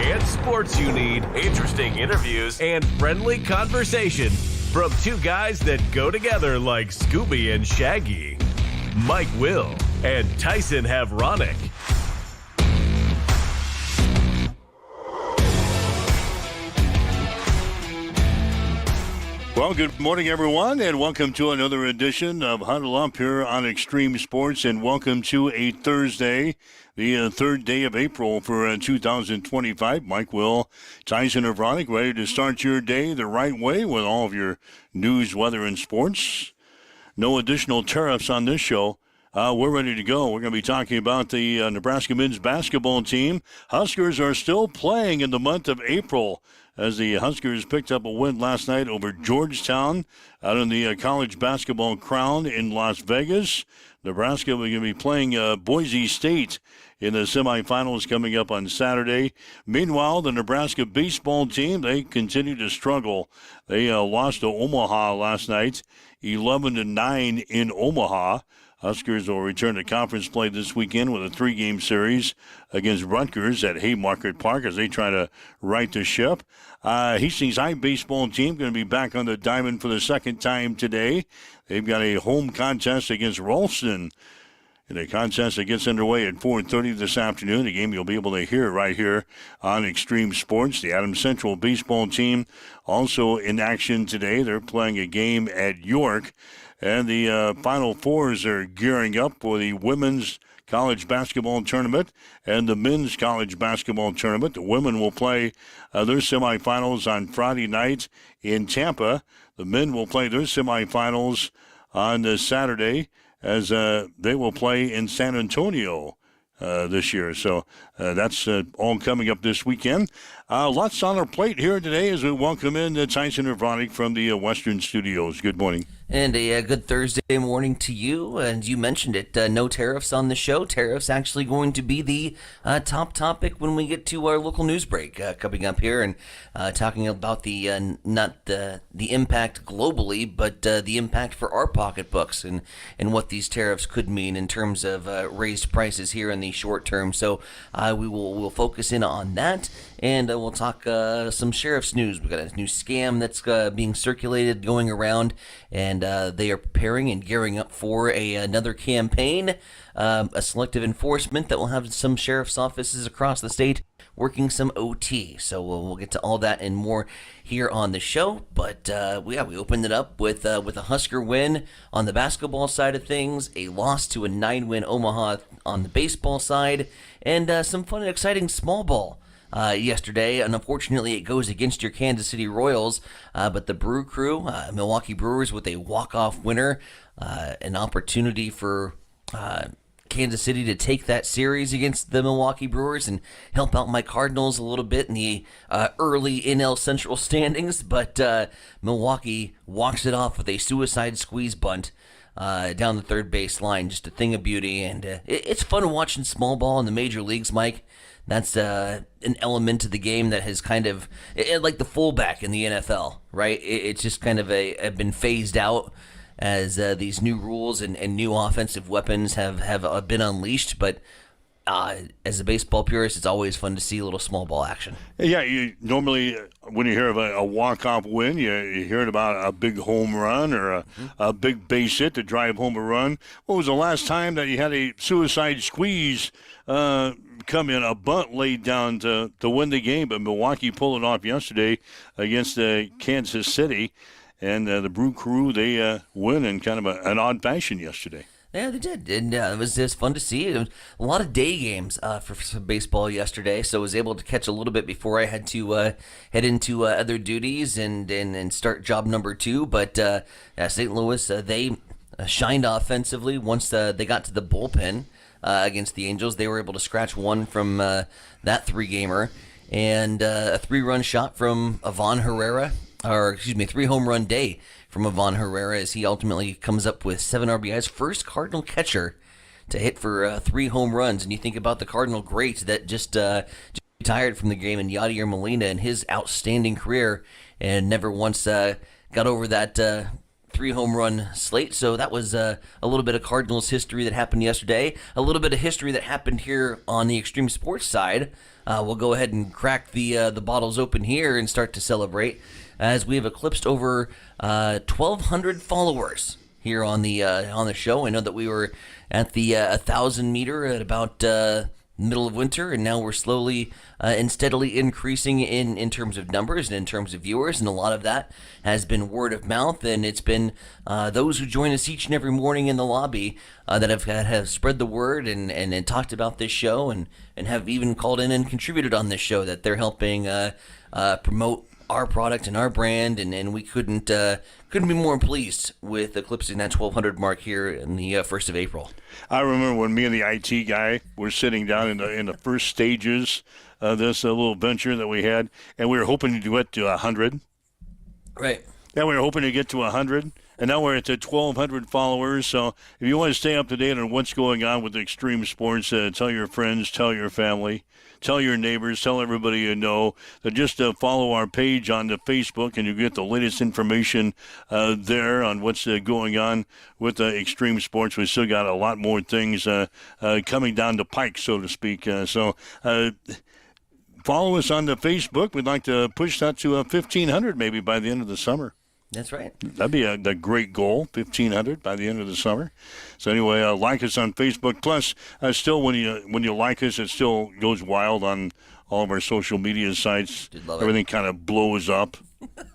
and sports you need, interesting interviews, and friendly conversation from two guys that go together like Scooby and Shaggy. Mike Will and Tyson Havronic. Well, good morning, everyone, and welcome to another edition of Huddle Up here on Extreme Sports, and welcome to a Thursday, the third day of April for 2025. Mike Will, Tyson Havronic, ready to start your day the right way with all of your news, weather, and sports. No additional tariffs on this show. We're ready to go. We're going to be talking about the Nebraska men's basketball team. Huskers are still playing in the month of April as the Huskers picked up a win last night over Georgetown out in the College Basketball Crown in Las Vegas. Nebraska will going to be playing Boise State in the semifinals coming up on Saturday. Meanwhile, the Nebraska baseball team, they continue to struggle. They lost to Omaha last night, 11-9 in Omaha. Huskers will return to conference play this weekend with a 3-game series against Rutgers at Haymarket Park as they try to right the ship. Hastings High baseball team going to be back on the diamond for the second time today. They've got a home contest against Ralston. In a contest that gets underway at 4:30 this afternoon, a game you'll be able to hear right here on Extreme Sports. The Adams Central baseball team also in action today. They're playing a game at York. And the Final Fours are gearing up for the women's college basketball tournament and the men's college basketball tournament. The women will play their semifinals on Friday night in Tampa. The men will play their semifinals on Saturday as they will play in San Antonio this year. So that's all coming up this weekend. Lots on our plate here today as we welcome in Tyson Havronic from the Western Studios. Good morning. And a good Thursday morning to you. And you mentioned it, no tariffs on the show. Tariffs actually going to be the top topic when we get to our local news break coming up here and talking about the not the impact globally, but the impact for our pocketbooks and what these tariffs could mean in terms of raised prices here in the short term. So we'll focus in on that. And we'll talk some sheriff's news. We've got a new scam that's being circulated, going around, and they are preparing and gearing up for another campaign, a selective enforcement that will have some sheriff's offices across the state working some OT. So we'll get to all that and more here on the show. But we opened it up with a Husker win on the basketball side of things, a loss to a 9-win Omaha on the baseball side, and some fun and exciting small ball yesterday, and unfortunately it goes against your Kansas City Royals, but the Brew Crew, Milwaukee Brewers with a walk-off winner, an opportunity for Kansas City to take that series against the Milwaukee Brewers and help out my Cardinals a little bit in the early NL Central standings, but Milwaukee walks it off with a suicide squeeze bunt down the third base line. Just a thing of beauty, and it's fun watching small ball in the major leagues, Mike. That's an element of the game that has kind of, like the fullback in the NFL, right? It's just kind of been phased out as these new rules and new offensive weapons have been unleashed. But as a baseball purist, it's always fun to see a little small ball action. Yeah, you normally, when you hear of a walk-off win, you hear about a big home run or a big base hit to drive home a run. What was the last time that you had a suicide squeeze come in, a bunt laid down to win the game? But Milwaukee pulled it off yesterday against Kansas City, and the Brew Crew, they win in kind of an odd fashion yesterday. Yeah, they did, and it was just fun to see. It was a lot of day games for baseball yesterday, so I was able to catch a little bit before I had to head into other duties and start job number 2. But St. Louis, they shined offensively once they got to the bullpen against the Angels. They were able to scratch one from that 3-gamer, and a 3-run shot from Ivan Herrera, or excuse me, 3-home run day from Ivan Herrera as he ultimately comes up with 7 RBIs. First Cardinal catcher to hit for 3 home runs. And you think about the Cardinal great that just retired from the game, and Yadier Molina and his outstanding career, and never once got over that 3-home run slate. So that was a little bit of Cardinals history that happened yesterday. A little bit of history that happened here on the Extreme Sports side we'll go ahead and crack the bottles open here and start to celebrate, as we have eclipsed over 1,200 followers here on the show. I know that we were at the 1,000 meter at about middle of winter, and now we're slowly and steadily increasing in terms of numbers and in terms of viewers, and a lot of that has been word of mouth, and it's been those who join us each and every morning in the lobby that have spread the word and talked about this show, and have even called in and contributed on this show, that they're helping promote our product and our brand, and we couldn't be more pleased with eclipsing that 1,200 mark here in the 1st of April. I remember when me and the IT guy were sitting down in the first stages of this little venture that we had, and we were hoping to get to 100. Right. Yeah, we were hoping to get to 100, and now we're at 1,200 followers. So if you want to stay up to date on what's going on with Extreme Sports, tell your friends, tell your family, tell your neighbors, tell everybody you know. Just follow our page on the Facebook, and you get the latest information there on what's going on with Extreme Sports. We still got a lot more things coming down the pike, so to speak. Follow us on the Facebook. We'd like to push that to 1,500 maybe by the end of the summer. That's right. That'd be a great goal, 1,500 by the end of the summer. So anyway, like us on Facebook. Plus, still when you like us, it still goes wild on all of our social media sites. Everything kind of blows up,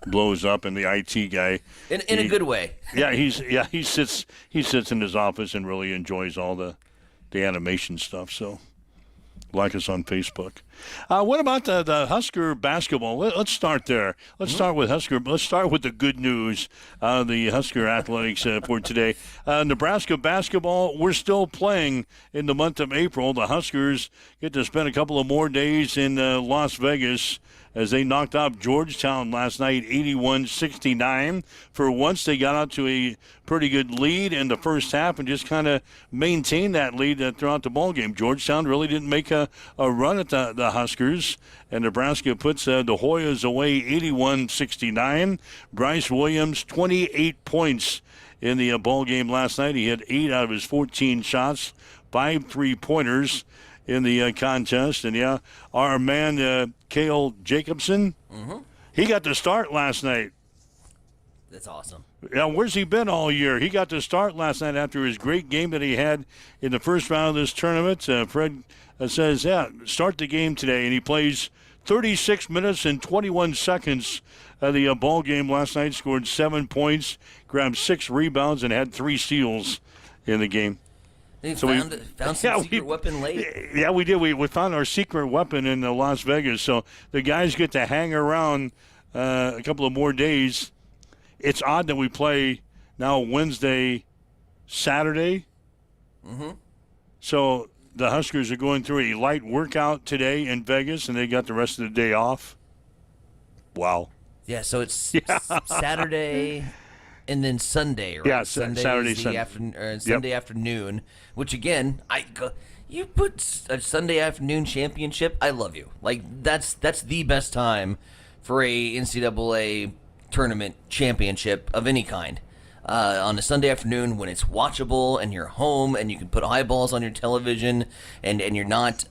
and the IT guy in a good way. he sits in his office and really enjoys all the animation stuff. So like us on Facebook. What about the Husker basketball? Let's start there. Let's start with Husker. Let's start with the good news. The Husker athletics for today. Nebraska basketball, we're still playing in the month of April. The Huskers get to spend a couple of more days in Las Vegas as they knocked off Georgetown last night, 81-69. For once, they got out to a pretty good lead in the first half and just kind of maintained that lead throughout the ballgame. Georgetown really didn't make a run at the Huskers, and Nebraska puts the Hoyas away 81-69. Bryce Williams, 28 points in the ball game last night. He had 8 out of his 14 shots, 5 3-pointers in the contest. And our man Cale Jacobson, he got the start last night. That's awesome. Yeah, where's he been all year? He got to start last night after his great game that he had in the first round of this tournament. Fred says, start the game today, and he plays 36 minutes and 21 seconds of the ball game last night, scored 7 points, grabbed 6 rebounds, and had 3 steals in the game. They found some secret weapon late. Yeah, we did. We found our secret weapon in Las Vegas, so the guys get to hang around a couple of more days. It's odd that we play now Wednesday, Saturday. So the Huskers are going through a light workout today in Vegas, and they got the rest of the day off. Wow. Yeah, so it's Saturday and then Sunday, right? Yeah, Sunday Sunday afternoon, which again, you put a Sunday afternoon championship, I love you. Like, that's the best time for a NCAA tournament championship of any kind. On a Sunday afternoon when it's watchable and you're home and you can put eyeballs on your television and you're not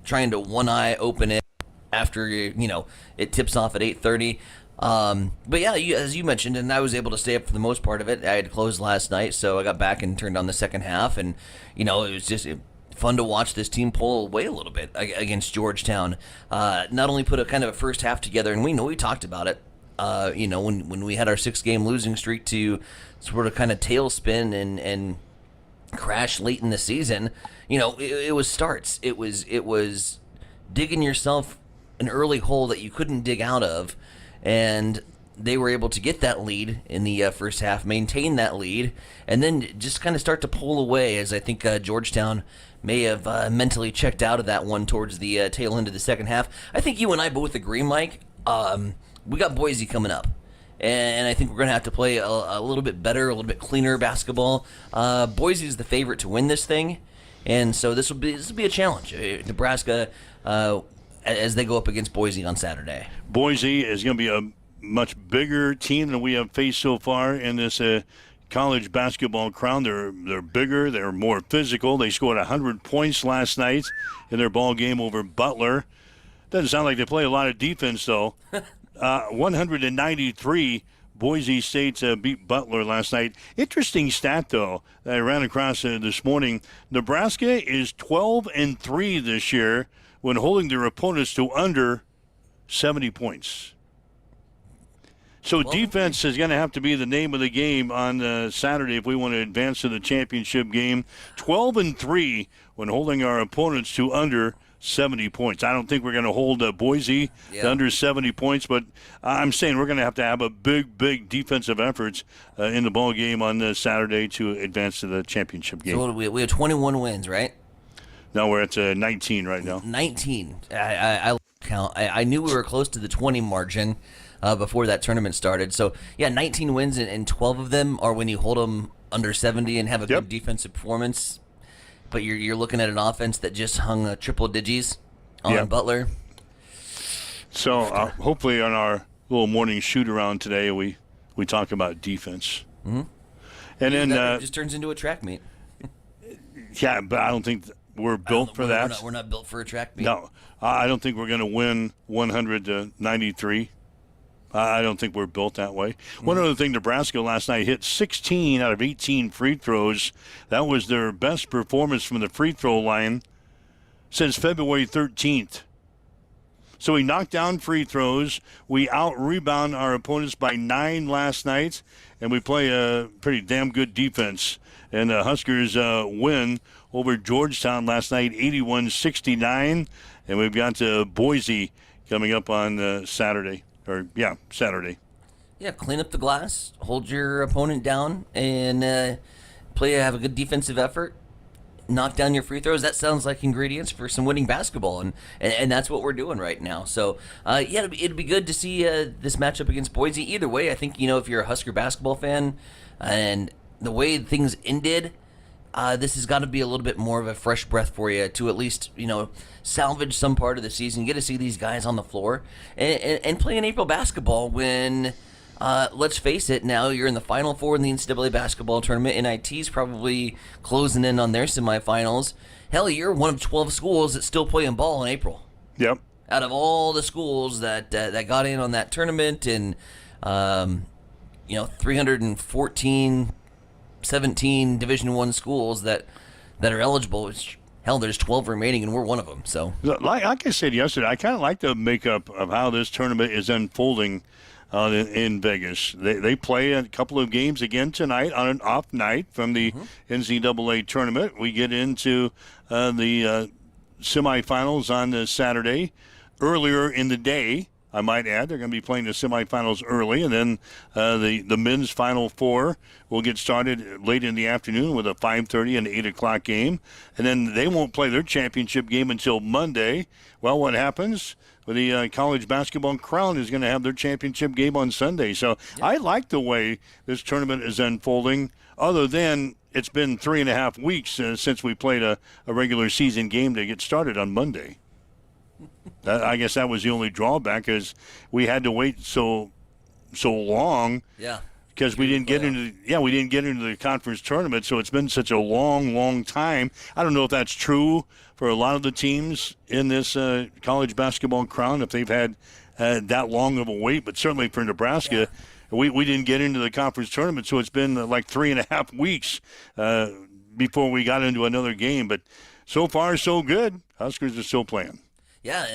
trying to one eye open it after it tips off at 8:30. But yeah, as you mentioned, and I was able to stay up for the most part of it. I had closed last night, so I got back and turned on the second half, and it was just fun to watch this team pull away a little bit against Georgetown. Not only put a kind of a first half together, and we talked about it. When we had our 6-game losing streak to sort of kind of tailspin and crash late in the season, it was starts. It was digging yourself an early hole that you couldn't dig out of, and they were able to get that lead in the first half, maintain that lead, and then just kind of start to pull away, as I think Georgetown may have mentally checked out of that one towards the tail end of the second half. I think you and I both agree, Mike. We got Boise coming up, and I think we're going to have to play a little bit better, a little bit cleaner basketball. Boise is the favorite to win this thing, and so this will be a challenge. Nebraska, as they go up against Boise on Saturday. Boise is going to be a much bigger team than we have faced so far in this college basketball crown. They're bigger, they're more physical. They scored 100 points last night in their ball game over Butler. Doesn't sound like they play a lot of defense, though. 193, Boise State beat Butler last night. Interesting stat, though, that I ran across this morning. Nebraska is 12-3 this year when holding their opponents to under 70 points. So defense is going to have to be the name of the game on Saturday if we want to advance to the championship game. 12-3 when holding our opponents to under 70 points. I don't think we're going to hold Boise to under 70 points, but I'm saying we're going to have a big defensive efforts in the ball game on Saturday to advance to the championship game. So we have 21 wins, right? No, we're at 19 right now. 19. I count. I knew we were close to the 20 margin before that tournament started. So, 19 wins, and 12 of them are when you hold them under 70 and have a good defensive performance. But you're looking at an offense that just hung triple digits on Butler. So, hopefully on our little morning shoot-around today, we talk about defense. Mm-hmm. And then it just turns into a track meet. Yeah, but I don't think we're built for that. We're not built for a track meet. No, I don't think we're going to win 100-93. I don't think we're built that way. One other thing, Nebraska last night hit 16 out of 18 free throws. That was their best performance from the free throw line since February 13th. So we knocked down free throws. We out-rebound our opponents by 9 last night, and we play a pretty damn good defense. And the Huskers win over Georgetown last night, 81-69. And we've got Boise coming up on Saturday. Saturday. Yeah, clean up the glass, hold your opponent down, and have a good defensive effort. Knock down your free throws. That sounds like ingredients for some winning basketball, and that's what we're doing right now. So, it'd be good to see this matchup against Boise. Either way, I think, if you're a Husker basketball fan, and the way things ended, this has got to be a little bit more of a fresh breath for you to at least, salvage some part of the season, get to see these guys on the floor, and play in April basketball when, let's face it, now you're in the Final Four in the NCAA basketball tournament. NIT's probably closing in on their semifinals. Hell, you're one of 12 schools that still play in ball in April. Yep. Out of all the schools that got in on that tournament, and 314, 17 Division I schools that are eligible. Hell, there's 12 remaining, and we're one of them. So, like I said yesterday, I kind of like the makeup of how this tournament is unfolding in Vegas. They play a couple of games again tonight on an off night from the NCAA tournament. We get into the semifinals on Saturday. Earlier in the day, I might add, they're going to be playing the semifinals early, and then the men's Final Four will get started late in the afternoon with a 5:30 and 8 o'clock game, and then they won't play their championship game until Monday. Well, what happens? Well, the college basketball crown is going to have their championship game on Sunday. So I like the way this tournament is unfolding, other than it's been 3.5 weeks since we played a regular season game to get started on Monday. I guess that was the only drawback, is we had to wait so long. Yeah. Because we didn't get into the conference tournament, so it's been such a long time. I don't know if that's true for a lot of the teams in this college basketball crown, if they've had that long of a wait, but certainly for Nebraska, we didn't get into the conference tournament, so it's been like 3.5 weeks before we got into another game. But so far, so good. Huskers are still playing. Yeah,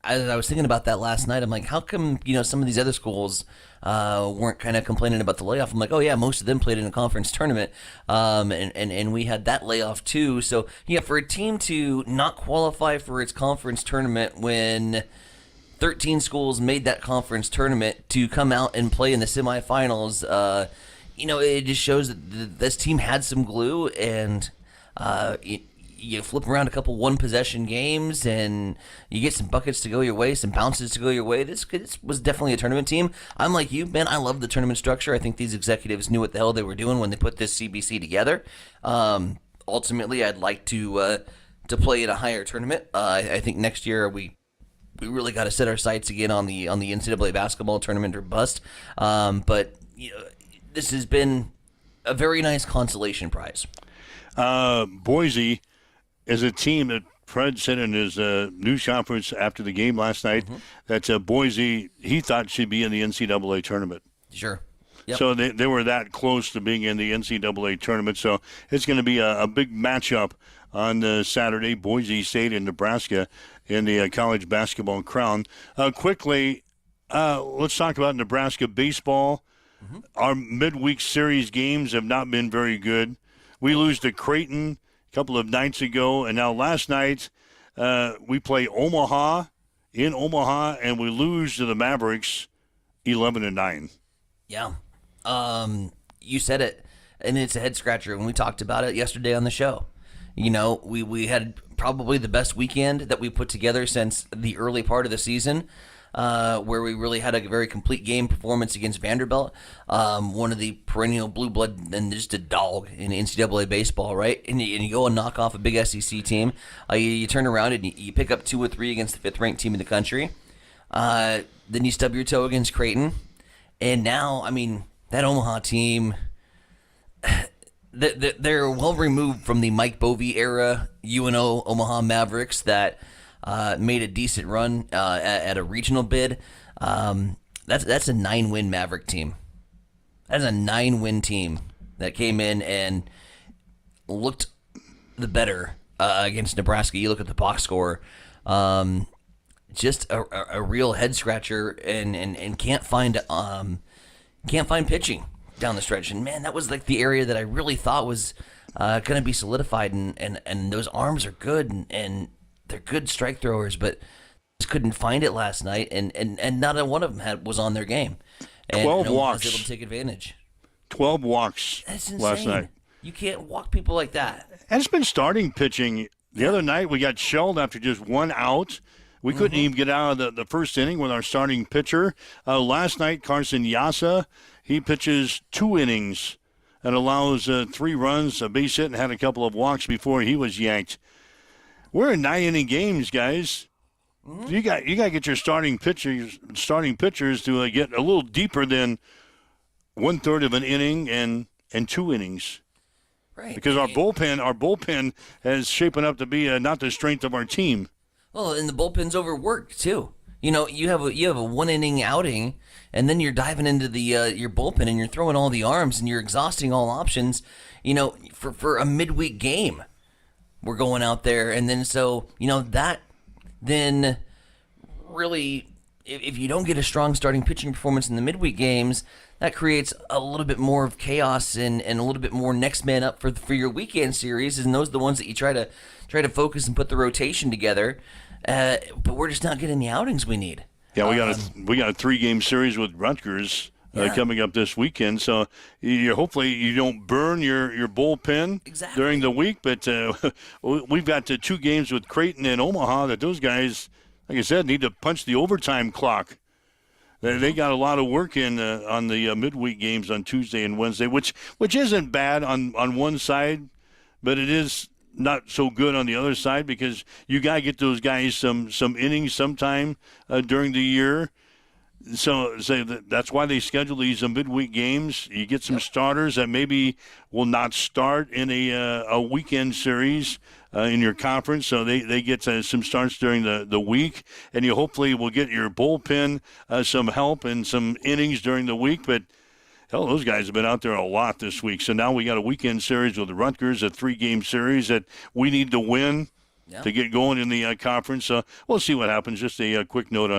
as I was thinking about that last night, I'm like, how come, some of these other schools weren't kind of complaining about the layoff? I'm like, oh yeah, most of them played in a conference tournament, and we had that layoff too. So yeah, for a team to not qualify for its conference tournament when 13 schools made that conference tournament to come out and play in the semifinals, it just shows that this team had some glue, and you flip around a couple one-possession games, and you get some buckets to go your way, some bounces to go your way. This was definitely a tournament team. I'm like you, man. I love the tournament structure. I think these executives knew what the hell they were doing when they put this CBC together. Ultimately, I'd like to play in a higher tournament. I think next year we really got to set our sights again on the NCAA basketball tournament or bust. But this has been a very nice consolation prize. Boise is a team that Fred said in his news conference after the game last night that Boise, he thought should be in the NCAA tournament. Sure. Yep. So they were that close to being in the NCAA tournament. So it's going to be a big matchup on Saturday, Boise State and Nebraska in the college basketball crown. Quickly, let's talk about Nebraska baseball. Our midweek series games have not been very good. We lose to Creighton a couple of nights ago, and now last night we play Omaha in Omaha, and we lose to the Mavericks 11-9. Yeah. You said it, and it's a head scratcher, and we talked about it yesterday on the show. You know, we had probably the best weekend that we put together since the early part of the season, where we really had a very complete game performance against Vanderbilt, one of the perennial blue blood and just a dog in NCAA baseball, right? And you go and knock off a big SEC team. You turn around and you pick up 2 or 3 against the 5th-ranked team in the country. Then you stub your toe against Creighton. And now, I mean, that Omaha team, they're well removed from the Mike Bovee era UNO Omaha Mavericks that made a decent run at a regional bid. That's a 9-win Maverick team. That's a 9-win team that came in and looked the better against Nebraska. You look at the box score, just a real head scratcher, and can't find pitching down the stretch. And man, that was like the area that I really thought was going to be solidified, and those arms are good, and they're good strike throwers, but just couldn't find it last night, and not a one of them was on their game. And 12 no one walks. was able to take advantage. 12 walks That's insane. last night. You can't walk people like that. And it's been starting pitching. The other night we got shelled after just 1 out. We couldn't even get out of the first inning with our starting pitcher. Last night, Carson Yasa, he pitches 2 innings and allows 3 runs, a base hit, and had a couple of walks before he was yanked. We're in 9-inning games, guys. You got to get your starting pitchers to get a little deeper than 1/3 of an inning and 2 innings. Right. Because our bullpen has shaping up to be not the strength of our team. Well, and the bullpen's overworked too. You know, you have a 1-inning outing, and then you're diving into the your bullpen, and you're throwing all the arms, and you're exhausting all options. You know, for a midweek game, we're going out there, and then so that then really, if you don't get a strong starting pitching performance in the midweek games, that creates a little bit more of chaos and a little bit more next man up for your weekend series, and those are the ones that you try to focus and put the rotation together. But we're just not getting the outings we need. Yeah, we got a 3-game series with Rutgers coming up this weekend. So hopefully you don't burn your bullpen during the week. But we've got 2 games with Creighton and Omaha that those guys, like I said, need to punch the overtime clock. They got a lot of work in on the midweek games on Tuesday and Wednesday, which isn't bad on one side, but it is not so good on the other side because you got to get those guys some innings sometime during the year. So that's why they schedule these midweek games. You get some starters that maybe will not start in a weekend series in your conference, so they get some starts during the week, and you hopefully will get your bullpen some help and some innings during the week. But hell, those guys have been out there a lot this week. So now we got a weekend series with the Rutgers, a 3-game series that we need to win to get going in the conference. We'll see what happens. Just a quick note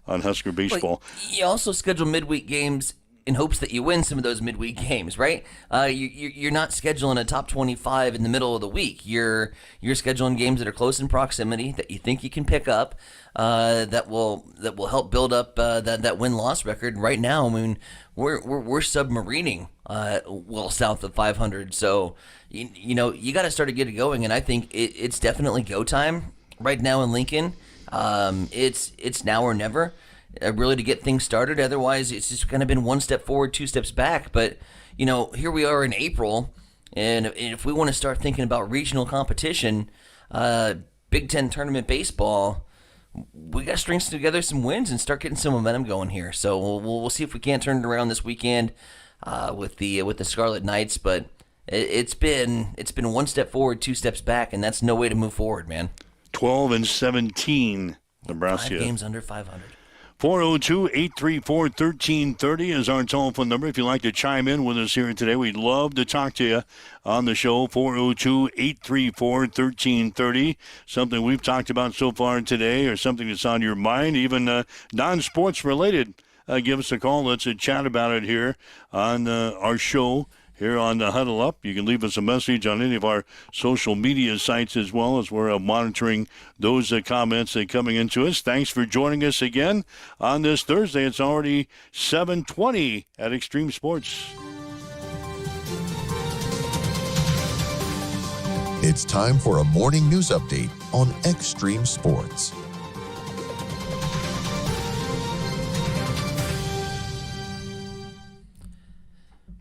on Husker baseball. But you also schedule midweek games in hopes that you win some of those midweek games, right? You're not scheduling a top 25 in the middle of the week. You're scheduling games that are close in proximity that you think you can pick up, that will help build up that win-loss record. Right now, I mean, we're submarining well south of 500. So you got to start to get it going, and I think it's definitely go time right now in Lincoln. It's now or never. Really to get things started. Otherwise, it's just kind of been 1 step forward, 2 steps back. But, here we are in April, and if we want to start thinking about regional competition, Big Ten tournament baseball, we got to string together some wins and start getting some momentum going here. So we'll see if we can't turn it around this weekend with the Scarlet Knights. But it's been 1 step forward, 2 steps back, and that's no way to move forward, man. 12-17, Nebraska. 5 games under 500. 402-834-1330 is our telephone number. If you'd like to chime in with us here today, we'd love to talk to you on the show. 402-834-1330. Something we've talked about so far today or something that's on your mind, even non-sports related. Give us a call. Let's chat about it here on our show. Here on the Huddle Up. You can leave us a message on any of our social media sites as well, as we're monitoring those comments coming into us. Thanks for joining us again on this Thursday. It's already 7:20 at Extreme Sports. It's time for a morning news update on Extreme Sports.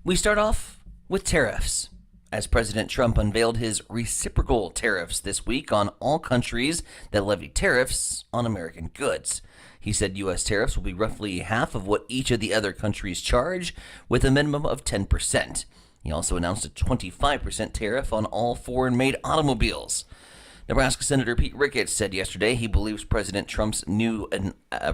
We start off with tariffs, as President Trump unveiled his reciprocal tariffs this week on all countries that levy tariffs on American goods. He said U.S. tariffs will be roughly half of what each of the other countries charge, with a minimum of 10%. He also announced a 25% tariff on all foreign-made automobiles. Nebraska Senator Pete Ricketts said yesterday he believes President Trump's new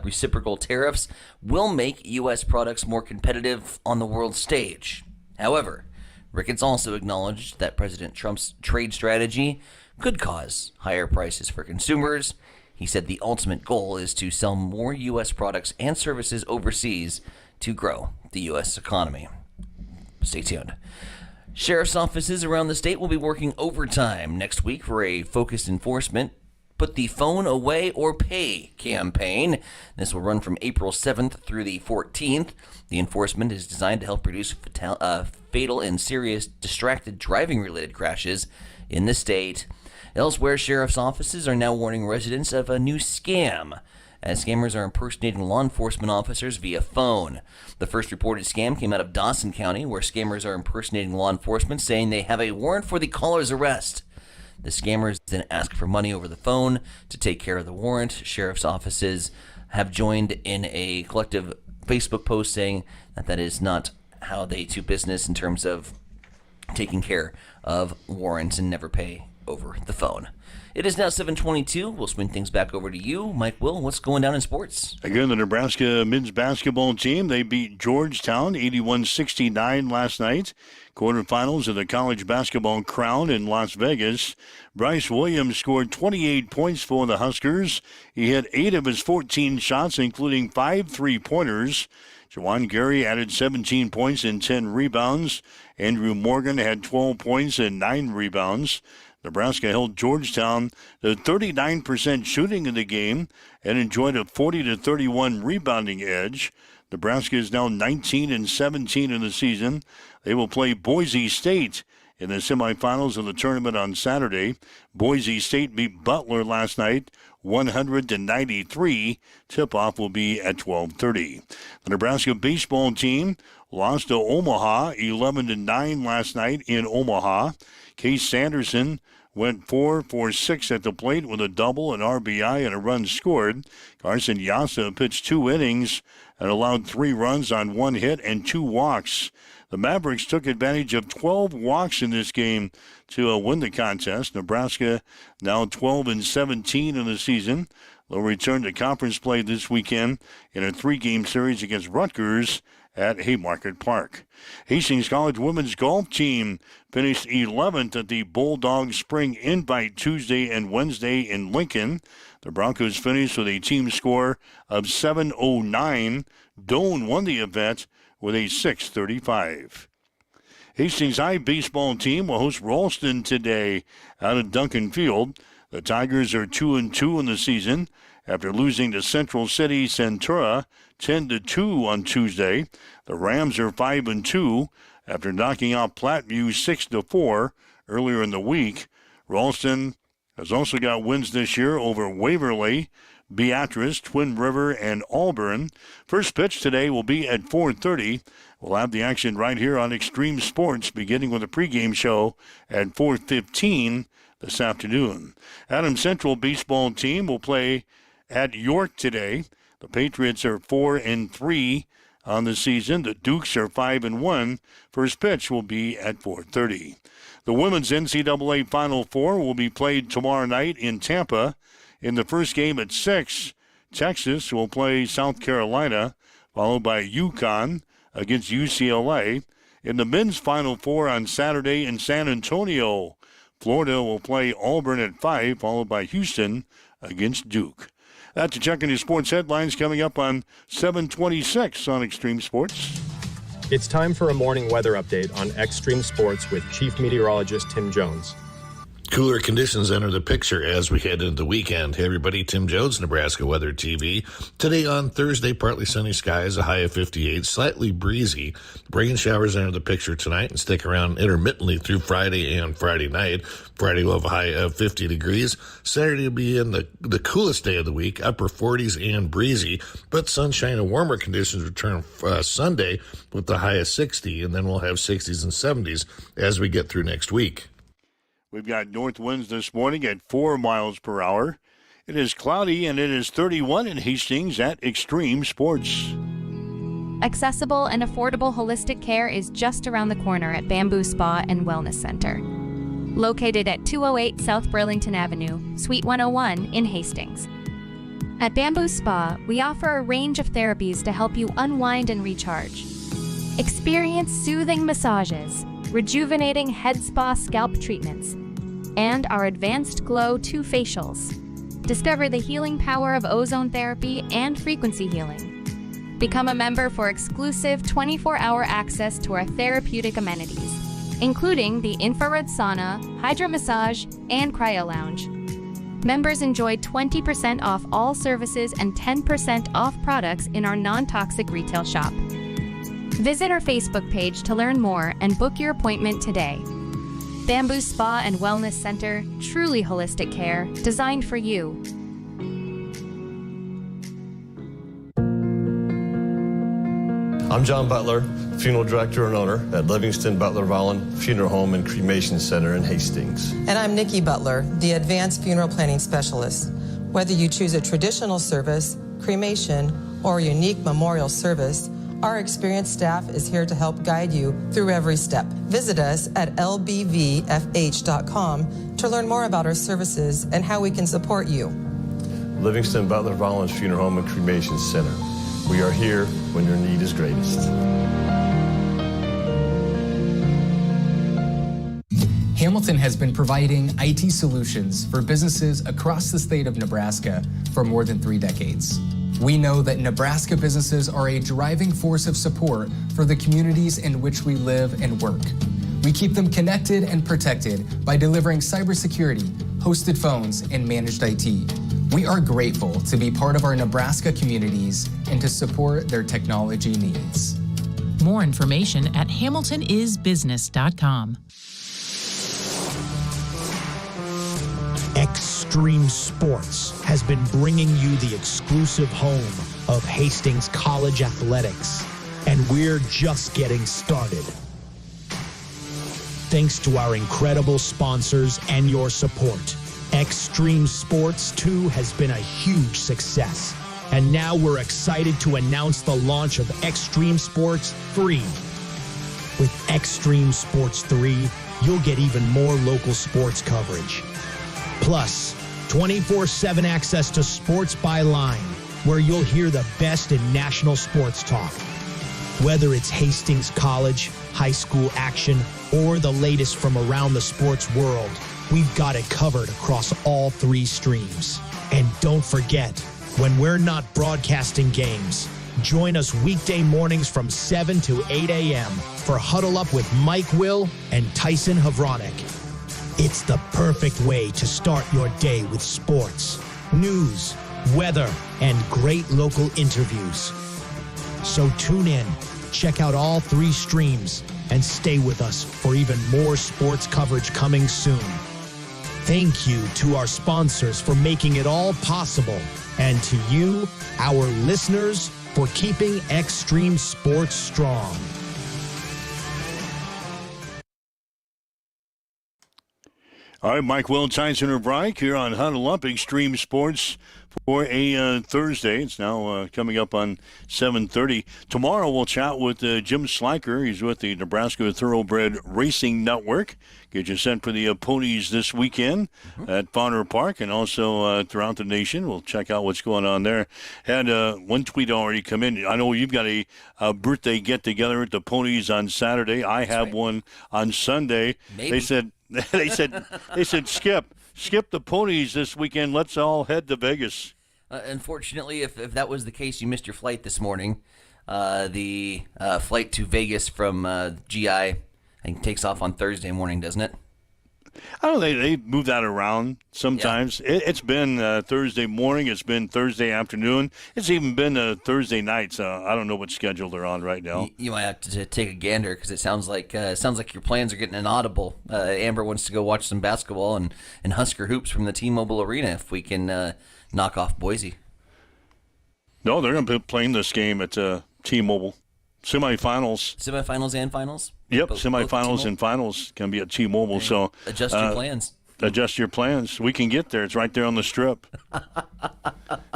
reciprocal tariffs will make U.S. products more competitive on the world stage. However, Ricketts also acknowledged that President Trump's trade strategy could cause higher prices for consumers. He said the ultimate goal is to sell more U.S. products and services overseas to grow the U.S. economy. Stay tuned. Sheriff's offices around the state will be working overtime next week for a focused enforcement Put the Phone Away or Pay campaign. This will run from April 7th through the 14th. The enforcement is designed to help reduce fatal and serious distracted driving-related crashes in the state. Elsewhere, sheriff's offices are now warning residents of a new scam, as scammers are impersonating law enforcement officers via phone. The first reported scam came out of Dawson County, where scammers are impersonating law enforcement, saying they have a warrant for the caller's arrest. The scammers then ask for money over the phone to take care of the warrant. Sheriff's offices have joined in a collective Facebook post saying that that is not how they do business in terms of taking care of warrants and never pay over the phone. It is now 7:22. We'll swing things back over to you, Mike Will. What's going down in sports? Again, the Nebraska men's basketball team, they beat Georgetown 81-69 last night. Quarterfinals of the college basketball crown in Las Vegas. Bryce Williams scored 28 points for the Huskers. He had 8 of his 14 shots, including 5 3-pointers. Jawan Gary added 17 points and 10 rebounds. Andrew Morgan had 12 points and 9 rebounds. Nebraska held Georgetown to 39% shooting in the game and enjoyed a 40-31 rebounding edge. Nebraska is now 19-17 in the season. They will play Boise State in the semifinals of the tournament on Saturday. Boise State beat Butler last night, 100-93. Tip-off will be at 12:30. The Nebraska baseball team lost to Omaha, 11-9 last night in Omaha. Case Sanderson went 4 for 6 at the plate with a double, an RBI, and a run scored. Carson Yassa pitched 2 innings and allowed 3 runs on 1 hit and 2 walks. The Mavericks took advantage of 12 walks in this game to win the contest. Nebraska now 12-17 in the season. They'll return to conference play this weekend in a 3-game series against Rutgers at Haymarket Park. Hastings College women's golf team finished 11th at the Bulldog Spring Invite Tuesday and Wednesday in Lincoln. The Broncos finished with a team score of 709. Doane won the event with a 635. Hastings High baseball team will host Ralston today out at Duncan Field. The Tigers are 2-2 in the season after losing to Central City Centura 10-2 on Tuesday. The Rams are 5-2 after knocking out Platteview 6-4 earlier in the week. Ralston has also got wins this year over Waverly, Beatrice, Twin River, and Auburn. First pitch today will be at 4:30. We'll have the action right here on Extreme Sports, beginning with a pregame show at 4:15 this afternoon. Adams Central baseball team will play at York today. The Patriots are 4-3 on the season. The Dukes are 5-1. First pitch will be at 4:30. The women's NCAA Final Four will be played tomorrow night in Tampa. In the first game at 6, Texas will play South Carolina, followed by UConn against UCLA. In the men's Final Four on Saturday in San Antonio, Florida will play Auburn at 5, followed by Houston against Duke. That's a check into sports headlines coming up on 7:26 on Extreme Sports. It's time for a morning weather update on Extreme Sports with Chief Meteorologist Tim Jones. Cooler conditions enter the picture as we head into the weekend. Hey everybody, Tim Jones, Nebraska Weather TV. Today on Thursday, partly sunny skies, a high of 58, slightly breezy. Rain showers enter the picture tonight and stick around intermittently through Friday and Friday night. Friday will have a high of 50 degrees. Saturday will be in the coolest day of the week, upper 40s and breezy. But sunshine and warmer conditions return Sunday with the high of 60, and then we'll have 60s and 70s as we get through next week. We've got north winds this morning at 4 miles per hour. It is cloudy and it is 31 in Hastings at Extreme Sports. Accessible and affordable holistic care is just around the corner at Bamboo Spa and Wellness Center. Located at 208 South Burlington Avenue, Suite 101 in Hastings. At Bamboo Spa, we offer a range of therapies to help you unwind and recharge. Experience soothing massages, rejuvenating head spa scalp treatments, and our Advanced Glow 2 facials. Discover the healing power of ozone therapy and frequency healing. Become a member for exclusive 24-hour access to our therapeutic amenities, including the infrared sauna, hydro massage, and cryo lounge. Members enjoy 20% off all services and 10% off products in our non-toxic retail shop. Visit our Facebook page to learn more and book your appointment today. Bamboo Spa and Wellness Center, truly holistic care, designed for you. I'm John Butler, Funeral Director and owner at Livingston Butler Volland Funeral Home and Cremation Center in Hastings. And I'm Nikki Butler, the Advanced Funeral Planning Specialist. Whether you choose a traditional service, cremation, or a unique memorial service, our experienced staff is here to help guide you through every step. Visit us at lbvfh.com to learn more about our services and how we can support you. Livingston Butler Volland Funeral Home and Cremation Center. We are here when your need is greatest. Hamilton has been providing IT solutions for businesses across the state of Nebraska for more than 3 decades. We know that Nebraska businesses are a driving force of support for the communities in which we live and work. We keep them connected and protected by delivering cybersecurity, hosted phones, and managed IT. We are grateful to be part of our Nebraska communities and to support their technology needs. More information at hamiltonisbusiness.com. Extreme Sports has been bringing you the exclusive home of Hastings College Athletics, and we're just getting started. Thanks to our incredible sponsors and your support, Extreme Sports 2 has been a huge success, and now we're excited to announce the launch of Extreme Sports 3. With Extreme Sports 3, you'll get even more local sports coverage. Plus, 24/7 access to Sports by Line, where you'll hear the best in national sports talk. Whether it's Hastings College, high school action, or the latest from around the sports world, we've got it covered across all 3 streams. And don't forget, when we're not broadcasting games, join us weekday mornings from 7 to 8 a.m. for Huddle Up with Mike Will and Tyson Havronik. It's the perfect way to start your day with sports, news, weather, and great local interviews. So tune in, check out all 3 streams, and stay with us for even more sports coverage coming soon. Thank you to our sponsors for making it all possible, and to you, our listeners, for keeping Extreme Sports strong. All right, Mike Will, Tyson Havronik here on Huddle Up, Extreme Sports for a Thursday. It's now coming up on 7:30. Tomorrow we'll chat with Jim Sliker. He's with the Nebraska Thoroughbred Racing Network. Get you set for the ponies this weekend at Bonner Park and also throughout the nation. We'll check out what's going on there. Had one tweet already come in. I know you've got a birthday get-together at the ponies on Saturday. I have one on Sunday. Maybe. They said, skip the ponies this weekend. Let's all head to Vegas. Unfortunately, if that was the case, you missed your flight this morning. The flight to Vegas from GI, I think, takes off on Thursday morning, doesn't it? I don't know. They move that around sometimes. Yeah. It's been Thursday morning. It's been Thursday afternoon. It's even been Thursday night. So I don't know what schedule they're on right now. You might have to take a gander because it sounds like your plans are getting an audible. Amber wants to go watch some basketball and Husker hoops from the T-Mobile Arena if we can knock off Boise. No, they're going to be playing this game at T-Mobile. Semifinals and finals? Yep, semifinals and finals can be at T-Mobile. So adjust your plans. Adjust your plans. We can get there. It's right there on the strip.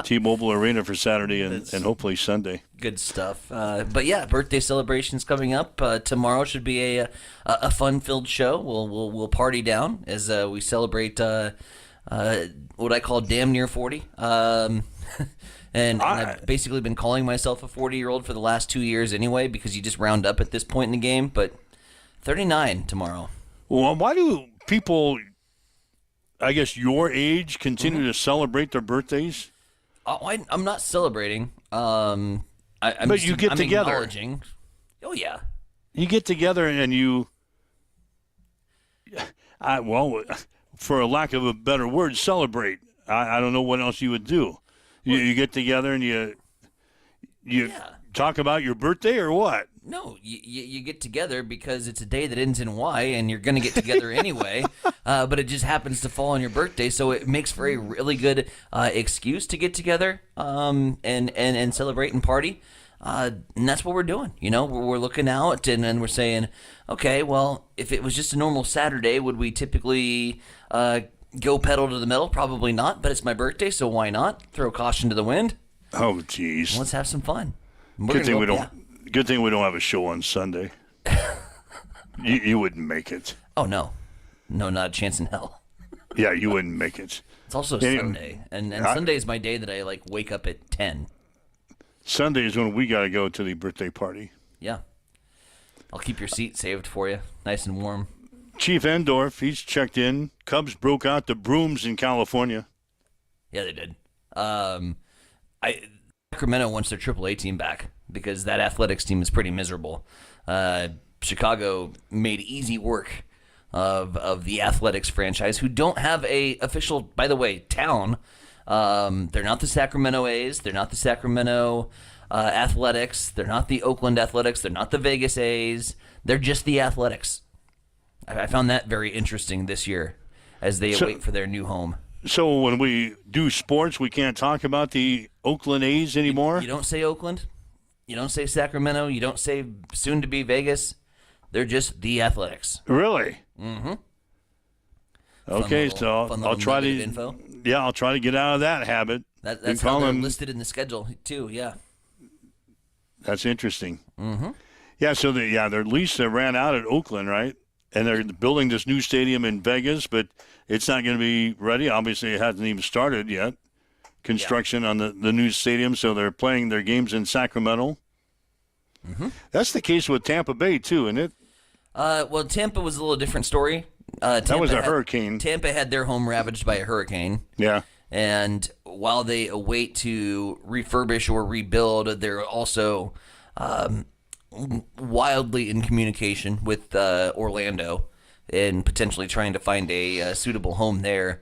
T-Mobile Arena for Saturday and hopefully Sunday. Good stuff. But yeah, birthday celebrations coming up. Tomorrow should be a fun-filled show. We'll party down as we celebrate what I call damn near 40. And I've basically been calling myself a 40-year-old for the last 2 years anyway, because you just round up at this point in the game. But 39 tomorrow. Well, why do people, I guess, your age continue to celebrate their birthdays? I'm not celebrating. I'm you get together. Acknowledging. Oh, yeah. You get together and you, for a lack of a better word, celebrate. I don't know what else you would do. You get together and you talk about your birthday or what? No, you get together because it's a day that ends in Y, and you're going to get together anyway. But it just happens to fall on your birthday, so it makes for a really good excuse to get together and celebrate and party. And that's what we're doing. You know, we're looking out and we're saying, okay, well, if it was just a normal Saturday, would we typically go pedal to the metal? Probably not, but it's my birthday, so why not? Throw caution to the wind. Oh, geez. Let's have some fun. Good thing we don't have a show on Sunday. you wouldn't make it. Oh, no. No, not a chance in hell. Yeah, you wouldn't make it. It's also Sunday, and Sunday is my day that I wake up at 10. Sunday is when we got to go to the birthday party. Yeah. I'll keep your seat saved for you, nice and warm. Chief Endorf, he's checked in. Cubs broke out the brooms in California. Yeah, they did. Sacramento wants their AAA team back because that athletics team is pretty miserable. Chicago made easy work of the athletics franchise, who don't have a official, by the way, town. They're not the Sacramento A's. They're not the Sacramento Athletics. They're not the Oakland Athletics. They're not the Vegas A's. They're just the Athletics. I found that very interesting this year as they wait for their new home. So when we do sports, we can't talk about the Oakland A's anymore? You don't say Oakland. You don't say Sacramento. You don't say soon-to-be Vegas. They're just the Athletics. Really? Mm-hmm. Okay, so I'll try to info. Yeah, I'll try to get out of that habit. That's how they're listed in the schedule too. Yeah. That's interesting. Mm-hmm. Yeah, so their lease ran out at Oakland, right? And they're building this new stadium in Vegas, but it's not going to be ready. Obviously, it hasn't even started yet. Construction on the new stadium, so they're playing their games in Sacramento. Mm-hmm. That's the case with Tampa Bay, too, isn't it? Well, Tampa was a little different story. That was a hurricane. Tampa had their home ravaged by a hurricane. Yeah. And while they await to refurbish or rebuild, they're also wildly in communication with Orlando and potentially trying to find a suitable home there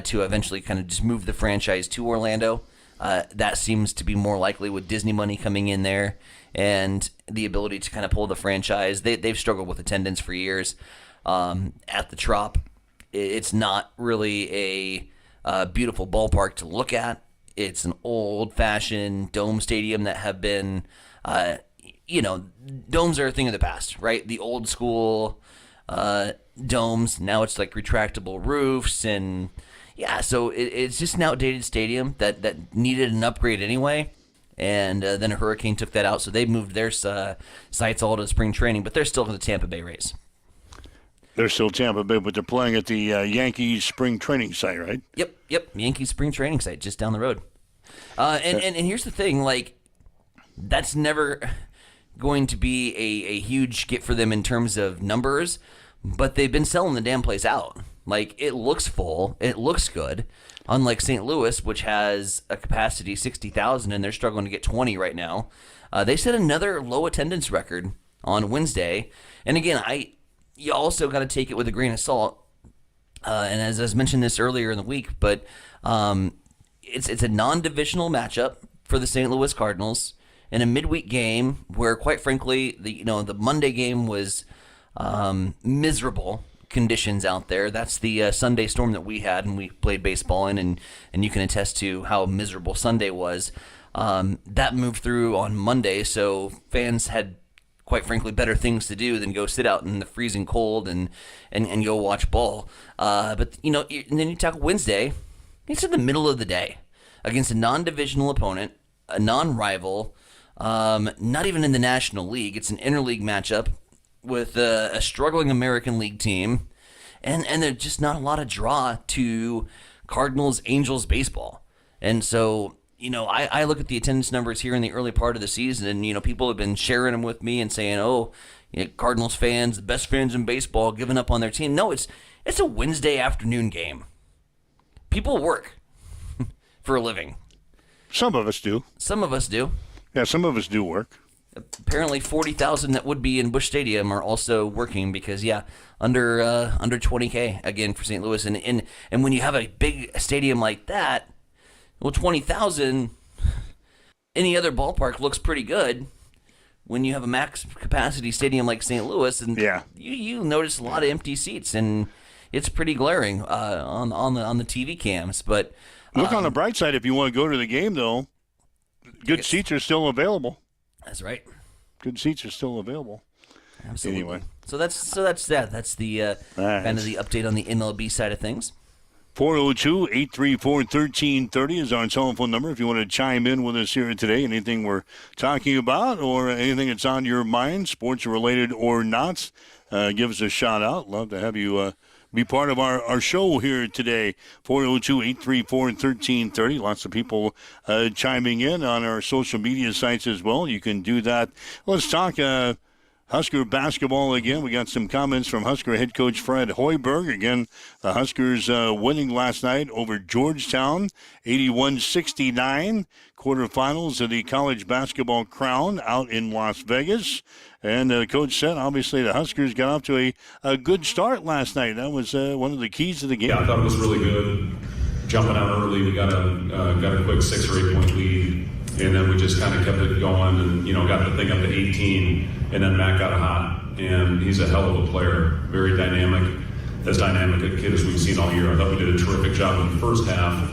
to eventually kind of just move the franchise to Orlando. That seems to be more likely with Disney money coming in there and the ability to kind of pull the franchise. They've struggled with attendance for years at the Trop. It's not really a beautiful ballpark to look at. It's an old-fashioned dome stadium that have been, domes are a thing of the past, right? The old school domes. Now it's like retractable roofs and, Yeah, so it's just an outdated stadium that needed an upgrade anyway, and then a hurricane took that out, so they moved their sites all to spring training, but they're still the Tampa Bay Rays. They're still Tampa Bay, but they're playing at the Yankees spring training site, right? Yep, Yankees spring training site just down the road. And here's the thing, like, that's never going to be a huge get for them in terms of numbers, but they've been selling the damn place out. Like, it looks full. It looks good. Unlike St. Louis, which has a capacity 60,000, and they're struggling to get 20 right now. They set another low attendance record on Wednesday. And again, you also got to take it with a grain of salt. And as I mentioned this earlier in the week, but it's a non-divisional matchup for the St. Louis Cardinals in a midweek game where, quite frankly, the Monday game was miserable conditions out there. That's the Sunday storm that we had and we played baseball in, and you can attest to how miserable Sunday was. That moved through on Monday, so fans had, quite frankly, better things to do than go sit out in the freezing cold and go watch ball. But and then you talk Wednesday, it's in the middle of the day against a non-divisional opponent, a non-rival, not even in the National League. It's an interleague matchup with a struggling American League team, and there's just not a lot of draw to Cardinals-Angels baseball. And so, I look at the attendance numbers here in the early part of the season, and, people have been sharing them with me and saying, Cardinals fans, the best fans in baseball, giving up on their team. No, it's a Wednesday afternoon game. People work for a living. Some of us do. Some of us do. Yeah, some of us do work. Apparently 40,000 that would be in Busch Stadium are also working because, under 20K again for St. Louis. And when you have a big stadium like that, well, 20,000, any other ballpark looks pretty good. When you have a max capacity stadium like St. Louis, and you notice a lot of empty seats, and it's pretty glaring on the TV cams. But look on the bright side, if you want to go to the game, though, good seats are still available. That's right. Good seats are still available. Absolutely. Anyway, so that's that. That's the kind of the update on the MLB side of things. 402-834-1330 is our telephone number if you want to chime in with us here today. Anything we're talking about or anything that's on your mind, sports related or not, give us a shout out. Love to have you be part of our show here today. 402-834-1330. Lots of people chiming in on our social media sites as well. You can do that. Let's talk Husker basketball again. We got some comments from Husker head coach Fred Hoiberg. Again, the Huskers winning last night over Georgetown, 81-69. Quarterfinals of the college basketball crown out in Las Vegas. And Coach said, obviously, the Huskers got off to a good start last night. That was one of the keys to the game. Yeah, I thought it was really good. Jumping out early, we got a quick 6 or 8 point lead. And then we just kind of kept it going and, got the thing up to 18. And then Matt got hot. And he's a hell of a player, very dynamic. As dynamic a kid as we've seen all year. I thought we did a terrific job in the first half,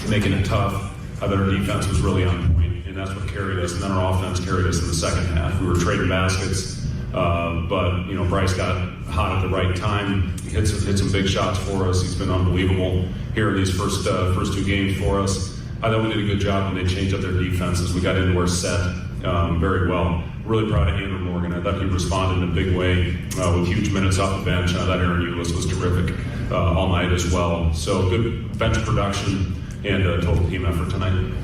making it tough. I thought our defense was really on point, and that's what carried us. And then our offense carried us in the second half. We were trading baskets, but Bryce got hot at the right time. He hit some big shots for us. He's been unbelievable here in these first 2 games for us. I thought we did a good job when they changed up their defense as we got into our set very well. Really proud of Andrew Morgan. I thought he responded in a big way with huge minutes off the bench. And I thought Aaron Eulis was terrific all night as well. So good bench production and total team effort tonight.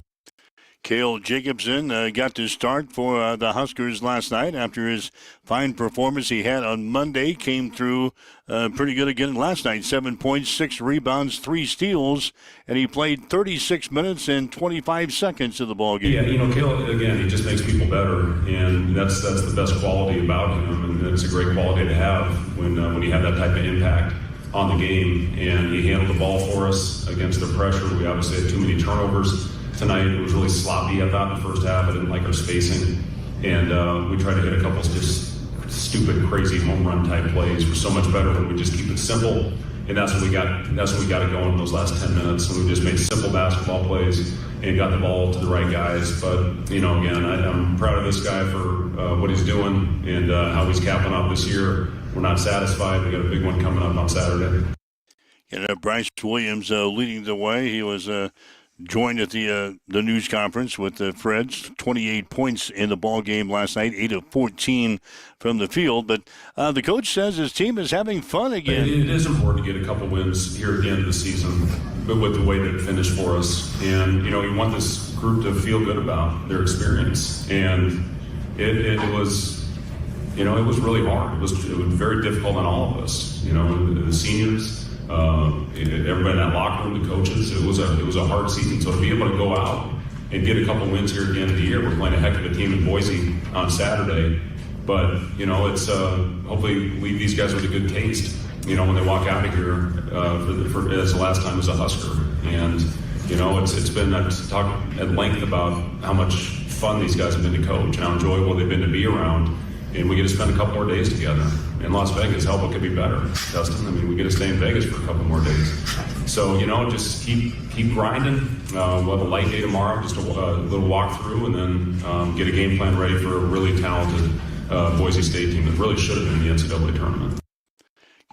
Cale Jacobson got to start for the Huskers last night after his fine performance he had on Monday. Came through pretty good again last night. 7 points, 6 rebounds, 3 steals, and he played 36 minutes and 25 seconds of the ball game. Yeah, Cale, again, he just makes people better, and that's the best quality about him, and it's a great quality to have when you have that type of impact on the game. And he handled the ball for us against the pressure. We obviously had too many turnovers tonight. It was really sloppy, I thought, in the first half. I didn't like our spacing. And we tried to hit a couple just stupid, crazy home run type plays. We're so much better when we just keep it simple. And that's when we got it going in those last 10 minutes. And we just made simple basketball plays and got the ball to the right guys. But, again, I'm proud of this guy for what he's doing and how he's capping off this year. We're not satisfied. We got a big one coming up on Saturday. And Bryce Williams leading the way. He was joined at the news conference with the Freds. 28 points in the ball game last night, 8 of 14 from the field. But the coach says his team is having fun again. It is important to get a couple wins here at the end of the season, but with the way that it finished for us. And, you want this group to feel good about their experience. And it was, it was really hard. It was very difficult on all of us. The seniors, everybody in that locker room, the coaches. It was a hard season. So to be able to go out and get a couple wins here at the end of the year, we're playing a heck of a team in Boise on Saturday. But it's hopefully leave these guys with a good taste. When they walk out of here for as the last time as a Husker. And it's been I've talked at length about how much fun these guys have been to coach and how enjoyable they've been to be around. And we get to spend a couple more days together. In Las Vegas, hell, what could be better, Dustin? I mean, we get to stay in Vegas for a couple more days. So, just keep grinding. We'll have a light day tomorrow, just a little walkthrough, and then get a game plan ready for a really talented Boise State team that really should have been in the NCAA tournament.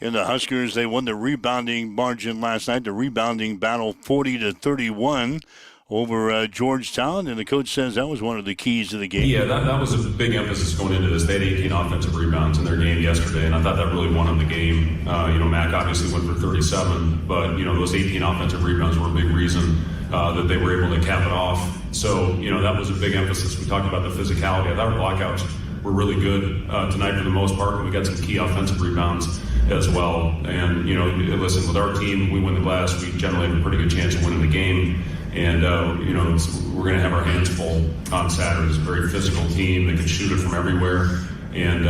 And the Huskers, they won the rebounding margin last night, the rebounding battle 40-31 over Georgetown, and the coach says that was one of the keys to the game. Yeah, that was a big emphasis going into this. They had 18 offensive rebounds in their game yesterday, and I thought that really won them the game. Mac obviously went for 37, but, those 18 offensive rebounds were a big reason that they were able to cap it off. So, that was a big emphasis. We talked about the physicality. I thought our blockouts were really good tonight for the most part, but we got some key offensive rebounds as well. And, listen, with our team, we win the glass. We generally have a pretty good chance of winning the game. And, we're going to have our hands full on Saturday. It's a very physical team. They can shoot it from everywhere. And,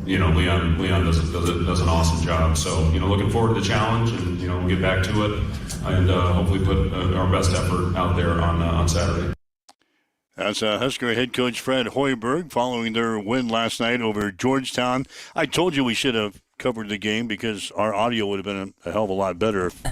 Leon does an awesome job. So, looking forward to the challenge, and, we'll get back to it and hopefully put our best effort out there on Saturday. That's Husker head coach Fred Hoiberg following their win last night over Georgetown. I told you we should have covered the game because our audio would have been a hell of a lot better if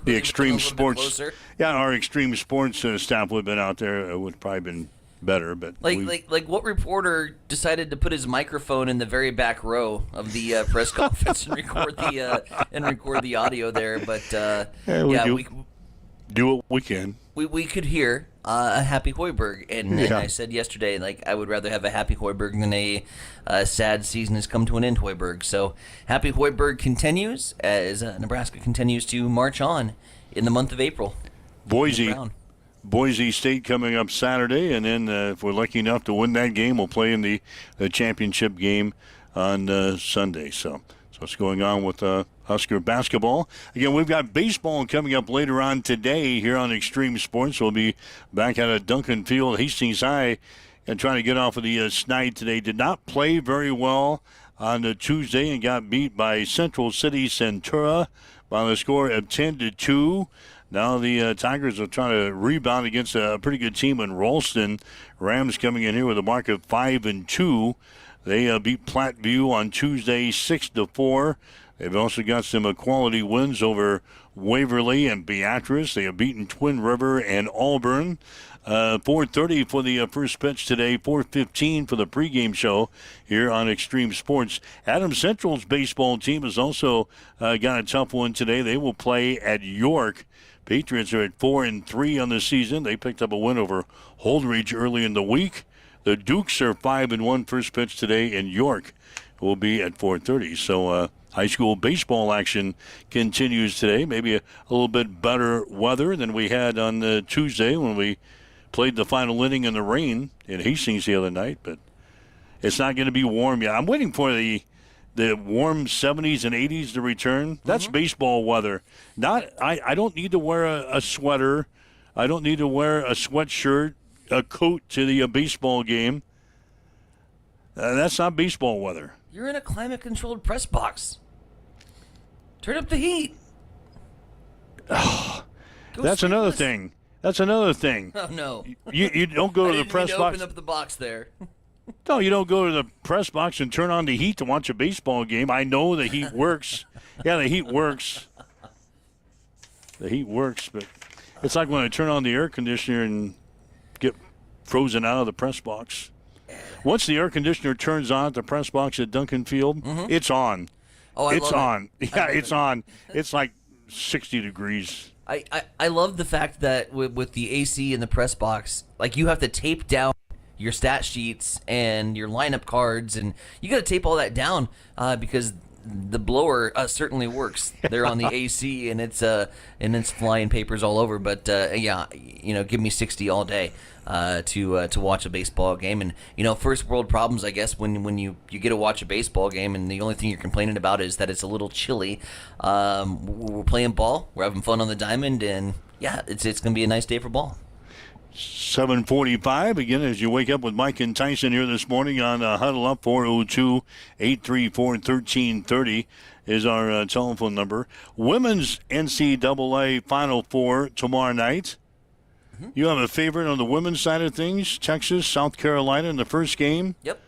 the Extreme Sports, our Extreme Sports staff would have been out there. It would have probably been better. But like what reporter decided to put his microphone in the very back row of the press conference and record the audio there? But we do what we can. We could hear a happy Hoiberg, and I said yesterday, I would rather have a happy Hoiberg than a sad season has come to an end Hoiberg. So happy Hoiberg continues as Nebraska continues to march on in the month of April. Boise State coming up Saturday, and then if we're lucky enough to win that game, we'll play in the championship game on Sunday. So what's going on with Husker basketball. Again, we've got baseball coming up later on today here on Extreme Sports. We'll be back at Duncan Field, Hastings High, and trying to get off of the schneid today. Did not play very well on Tuesday and got beat by Central City Centura by the score of 10-2. Now the Tigers are trying to rebound against a pretty good team in Ralston. Rams coming in here with a mark of 5-2. They beat Platteview on Tuesday 6-4. They've also got some quality wins over Waverly and Beatrice. They have beaten Twin River and Auburn. 4:30 for the first pitch today, 4:15 for the pregame show here on Extreme Sports. Adams Central's baseball team has also got a tough one today. They will play at York. Patriots are at 4-3 on the season. They picked up a win over Holdridge early in the week. The Dukes are 5-1 first pitch today, and York will be at 4:30. So high school baseball action continues today. Maybe a little bit better weather than we had on Tuesday when we played the final inning in the rain in Hastings the other night. But it's not going to be warm yet. I'm waiting for the warm 70s and 80s to return. That's baseball weather. I don't need to wear a sweater. I don't need to wear a sweatshirt, a coat to the baseball game. That's not baseball weather. You're in a climate-controlled press box. Turn up the heat. That's another thing. That's another thing. Oh, no. You don't go to the press box. Open up the box there. No, you don't go to the press box and turn on the heat to watch a baseball game. I know the heat works. Yeah, the heat works. The heat works, but it's like when I turn on the air conditioner and get frozen out of the press box. Once the air conditioner turns on at the press box at Duncan Field, it's on. Oh, it's on. Yeah, it's on. It's like 60 degrees. I love the fact that with the AC in the press box, like you have to tape down your stat sheets and your lineup cards, and you got to tape all that down because the blower certainly works. They're on the AC, and it's flying papers all over. But yeah, give me 60 all day to watch a baseball game. And first world problems, I guess, when you get to watch a baseball game, and the only thing you're complaining about is that it's a little chilly. We're playing ball, we're having fun on the diamond, and yeah, it's gonna be a nice day for ball. 7:45 again as you wake up with Mike and Tyson here this morning on Huddle Up. 402-834-1330 is our telephone number. Women's NCAA Final Four tomorrow night. Mm-hmm. You have a favorite on the women's side of things? Texas, South Carolina in the first game. Yep.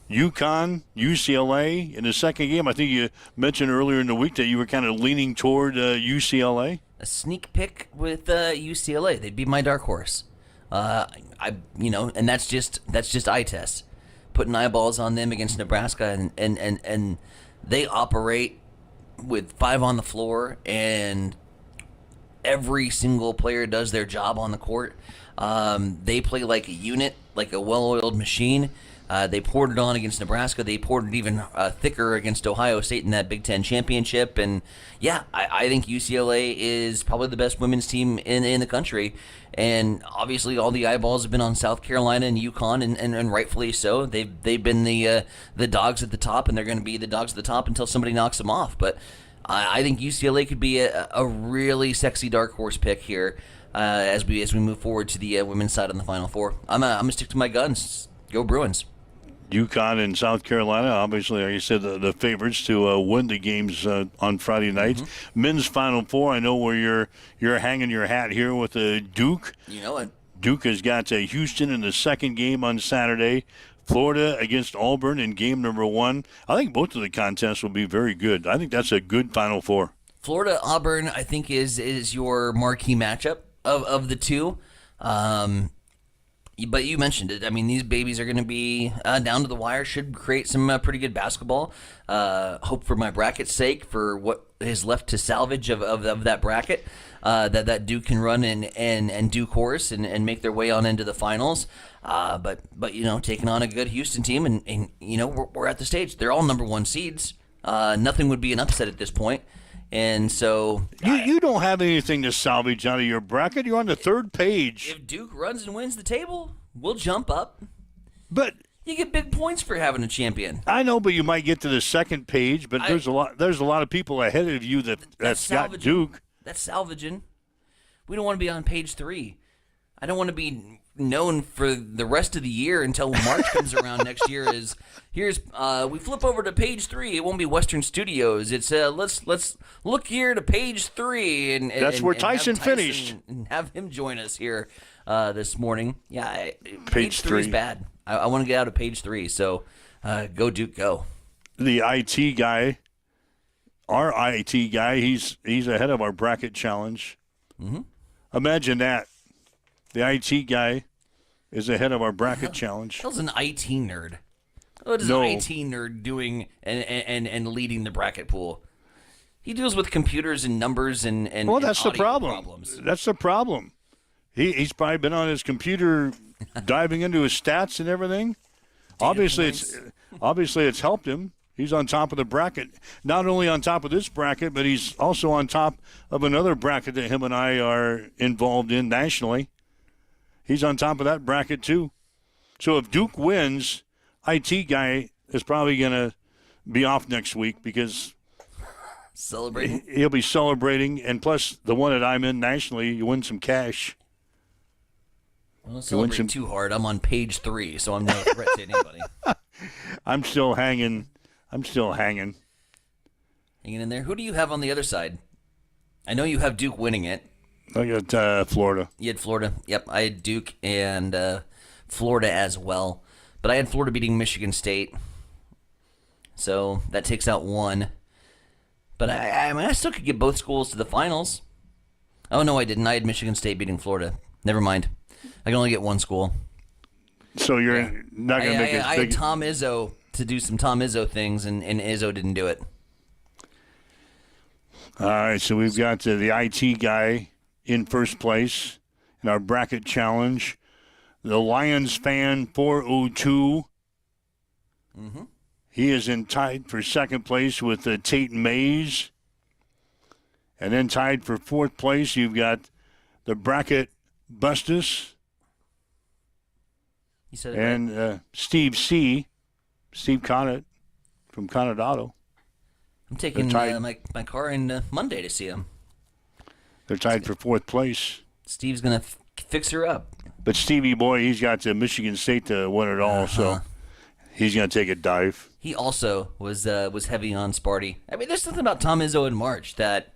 UConn, UCLA in the second game. I think you mentioned earlier in the week that you were kind of leaning toward UCLA. A sneak pick with UCLA. They'd be my dark horse. And that's just eye test, putting eyeballs on them against Nebraska, and they operate with 5 on the floor, and every single player does their job on the court. They play like a unit, like a well-oiled machine. They poured it on against Nebraska. They poured it even thicker against Ohio State in that Big Ten championship. And yeah, I think UCLA is probably the best women's team in the country. And obviously, all the eyeballs have been on South Carolina and UConn, and rightfully so. They've been the dogs at the top, and they're going to be the dogs at the top until somebody knocks them off. But I think UCLA could be a really sexy dark horse pick here as we move forward to the women's side on the Final Four. I'm gonna stick to my guns. Go Bruins. UConn and South Carolina, obviously, like you said, the favorites to win the games on Friday night. Mm-hmm. Men's Final Four, I know where you're hanging your hat here with Duke. You know it. Duke has got Houston in the second game on Saturday. Florida against Auburn in game number 1. I think both of the contests will be very good. I think that's a good Final Four. Florida-Auburn, I think, is your marquee matchup of the two. But you mentioned it. I mean, these babies are going to be down to the wire. Should create some pretty good basketball. Hope for my bracket's sake, for what is left to salvage of that bracket, that Duke can run and do course and make their way on into the finals. But taking on a good Houston team, and we're at the stage. They're all number 1 seeds. Nothing would be an upset at this point. And so you don't have anything to salvage out of your bracket. You're on the third page. If Duke runs and wins the table, we'll jump up. But you get big points for having a champion. I know, but you might get to the second page. But there's a lot of people ahead of you that's got Duke. That's salvaging. We don't want to be on page 3. I don't want to be known for the rest of the year until March comes around next year. We flip over to page 3. It won't be Western Studios. It's let's look here to page 3, and that's where Tyson finished. And have him join us here this morning. Yeah, page 3 is bad. I want to get out of page 3. So go Duke, go. The IT guy, our IT guy, he's ahead of our bracket challenge. Mm-hmm. Imagine that. The IT guy is ahead of our bracket challenge. How's an IT nerd? What is an IT nerd doing and leading the bracket pool? He deals with computers and numbers and well, that's and the problem. Problems. That's the problem. He's probably been on his computer diving into his stats and everything. Obviously it's helped him. He's on top of the bracket. Not only on top of this bracket, but he's also on top of another bracket that him and I are involved in nationally. He's on top of that bracket, too. So if Duke wins, IT guy is probably going to be off next week because celebrating. He'll be celebrating. And plus, the one that I'm in nationally, you win some cash. Well, don't celebrate too hard. I'm on page 3, so I'm no threat to anybody. I'm still hanging. Hanging in there. Who do you have on the other side? I know you have Duke winning it. I got Florida. You had Florida. Yep, I had Duke and Florida as well. But I had Florida beating Michigan State. So that takes out 1. But I still could get both schools to the finals. Oh, no, I didn't. I had Michigan State beating Florida. Never mind. I can only get 1 school. So you're not going to make it big. I had Tom Izzo to do some Tom Izzo things, and Izzo didn't do it. All right, so we've got the IT guy in first place in our bracket challenge. The Lions fan 402. Mm-hmm. He is tied for second place with Tate Mays. And then tied for fourth place, you've got the bracket Bustus. You said it and right. Steve Conant from Conant Auto. I'm taking my car in Monday to see him. They're tied for fourth place. Steve's going to fix her up. But Stevie boy, he's got Michigan State to win it all, so he's going to take a dive. He also was heavy on Sparty. I mean, there's something about Tom Izzo in March that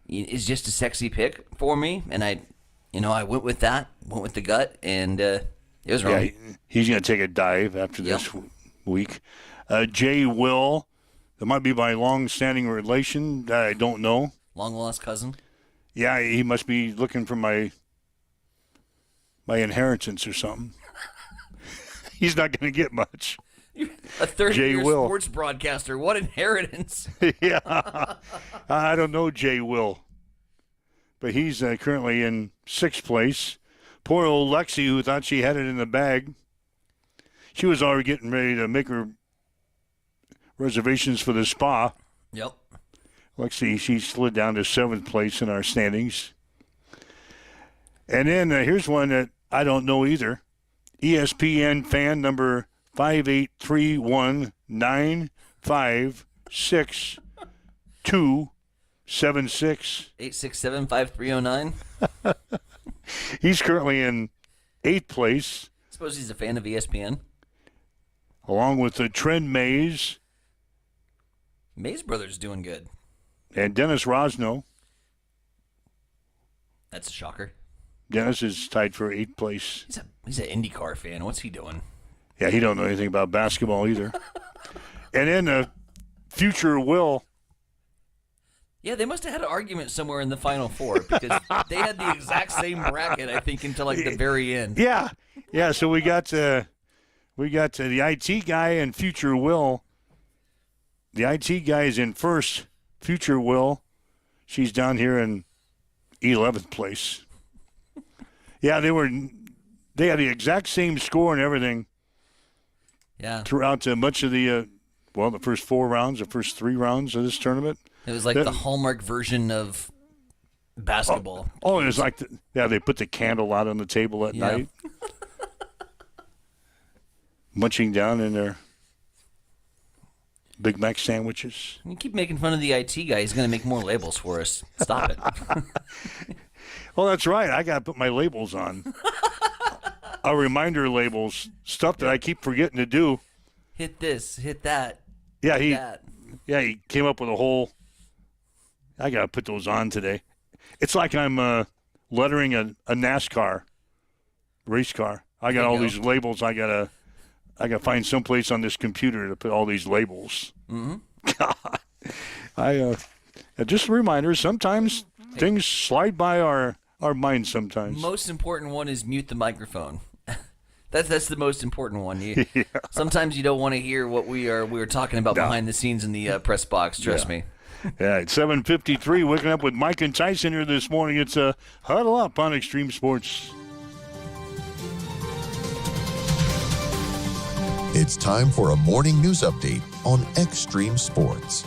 is just a sexy pick for me, and I went with that, went with the gut, and it was wrong. Yeah, he's going to take a dive after this week. Jay Will, that might be my long-standing relation. I don't know. Long-lost cousin? Yeah, he must be looking for my inheritance or something. He's not going to get much. A 30-year sports broadcaster. What inheritance? Yeah. I don't know Jay Will. But he's currently in sixth place. Poor old Lexi, who thought she had it in the bag. She was already getting ready to make her reservations for the spa. Yep. Lexi, she slid down to seventh place in our standings. And then here's one that I don't know either. ESPN fan number 5831956 276. 867-5309. He's currently in eighth place. Suppose he's a fan of ESPN. Along with Trent Mays. Mays Brothers doing good. And Dennis Rosno. That's a shocker. Dennis is tied for eighth place. He's an IndyCar fan. What's he doing? Yeah, he don't know anything about basketball either. And then future Will. Yeah, they must have had an argument somewhere in the Final Four because they had the exact same bracket, I think, until like the very end. Yeah. So we got the IT guy and future Will. The IT guy is in first. Future Will, she's down here in 11th place. Yeah, they had the exact same score and everything. Yeah. Throughout much of the first the first three rounds of this tournament. It was like the Hallmark version of basketball. Oh, it was like they put the candle out on the table at night, munching down in their Big Mac sandwiches. You keep making fun of the IT guy. He's going to make more labels for us. Stop it. Well, that's right. I got to put my labels on. Our reminder labels, stuff that I keep forgetting to do. Hit this, hit that. Yeah, he came up with a whole. I got to put those on today. It's like I'm lettering a NASCAR race car. I got all these labels. I got to find someplace on this computer to put all these labels. Mm-hmm. God, just a reminder. Sometimes things slide by our minds. Sometimes. Most important one is mute the microphone. That's the most important one. Sometimes you don't want to hear what we were talking about behind the scenes in the press box. Trust me. Yeah, it's 7:53. Waking up with Mike and Tyson here this morning. It's a Huddle Up on Extreme Sports. It's time for a morning news update on Extreme Sports.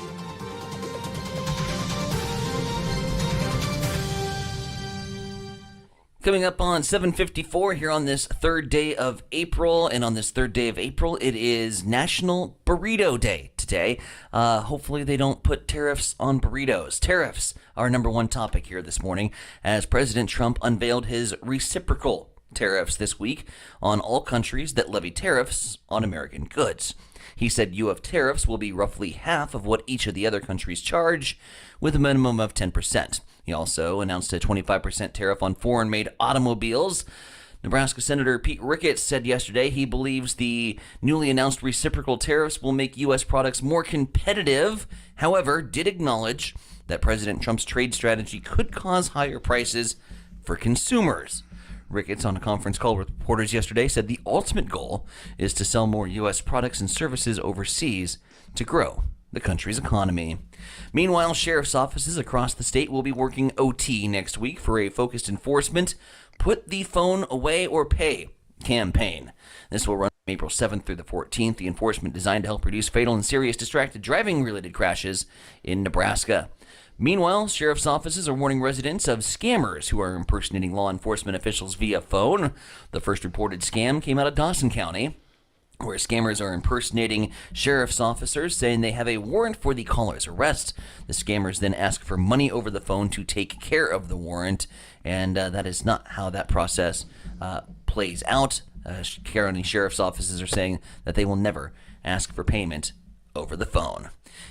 Coming up on 7:54 here on this third day of April, and on this third day of April, it is National Burrito Day today. Hopefully they don't put tariffs on burritos. Tariffs are number one topic here this morning as President Trump unveiled his reciprocal tariffs this week on all countries that levy tariffs on American goods. He said U.S. tariffs will be roughly half of what each of the other countries charge, with a minimum of 10%. He also announced a 25% tariff on foreign-made automobiles. Nebraska Senator Pete Ricketts said yesterday he believes the newly announced reciprocal tariffs will make U.S. products more competitive, however, did acknowledge that President Trump's trade strategy could cause higher prices for consumers. Ricketts, on a conference call with reporters yesterday, said the ultimate goal is to sell more U.S. products and services overseas to grow the country's economy. Meanwhile, sheriff's offices across the state will be working OT next week for a focused enforcement Put the Phone Away or Pay campaign. This will run from April 7th through the 14th. The enforcement designed to help reduce fatal and serious distracted driving-related crashes in Nebraska. Meanwhile, sheriff's offices are warning residents of scammers who are impersonating law enforcement officials via phone. The first reported scam came out of Dawson County, where scammers are impersonating sheriff's officers, saying they have a warrant for the caller's arrest. The scammers then ask for money over the phone to take care of the warrant, and that is not how that process plays out. County sheriff's offices are saying that they will never ask for payment over the phone.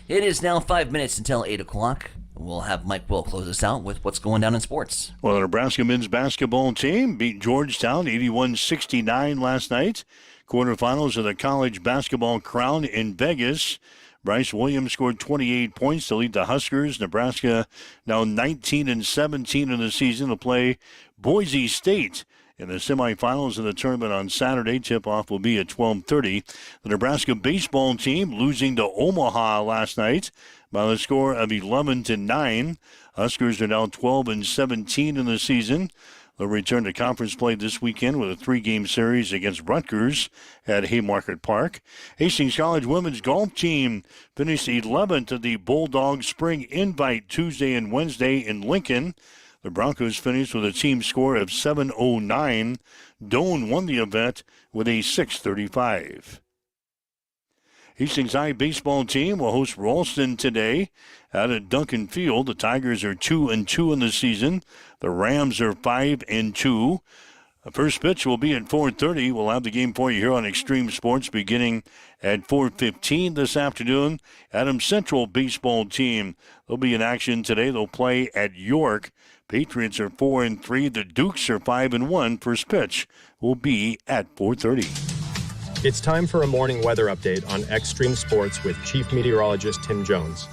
It is now 5 minutes until 8 o'clock. We'll have Mike Will close us out with what's going down in sports. Well, the Nebraska men's basketball team beat Georgetown 81-69 last night. Quarterfinals of the college basketball crown in Vegas. Bryce Williams scored 28 points to lead the Huskers. Nebraska now 19-17 in the season to play Boise State in the semifinals of the tournament on Saturday. Tip-off will be at 12:30. The Nebraska baseball team losing to Omaha last night by the score of 11-9. Huskers are now 12-17 in the season. They'll return to conference play this weekend with a 3-game series against Rutgers at Haymarket Park. Hastings College women's golf team finished 11th at the Bulldog Spring Invite Tuesday and Wednesday in Lincoln. The Broncos finished with a team score of 709. Doane won the event with a 635. Hastings High baseball team will host Ralston today out at Duncan Field. The Tigers are 2-2 in the season. The Rams are 5-2. The first pitch will be at 4:30. We'll have the game for you here on Extreme Sports beginning at 4:15 this afternoon. Adams Central baseball team, they'll be in action today. They'll play at York. Patriots are 4-3. The Dukes are 5-1. First pitch will be at 4:30. It's time for a morning weather update on Extreme Sports with Chief Meteorologist Tim Jones.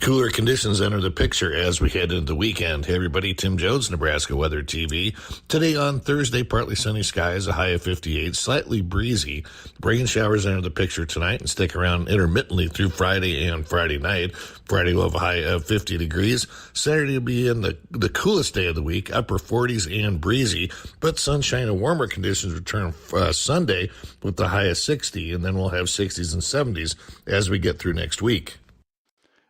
Cooler conditions enter the picture as we head into the weekend. Hey everybody, Tim Jones, Nebraska Weather TV. Today on Thursday, partly sunny skies, a high of 58, slightly breezy. Rain showers enter the picture tonight and stick around intermittently through Friday and Friday night. Friday will have a high of 50 degrees. Saturday will be in the coolest day of the week, upper 40s and breezy. But sunshine and warmer conditions return Sunday with the high of 60, and then we'll have 60s and 70s as we get through next week.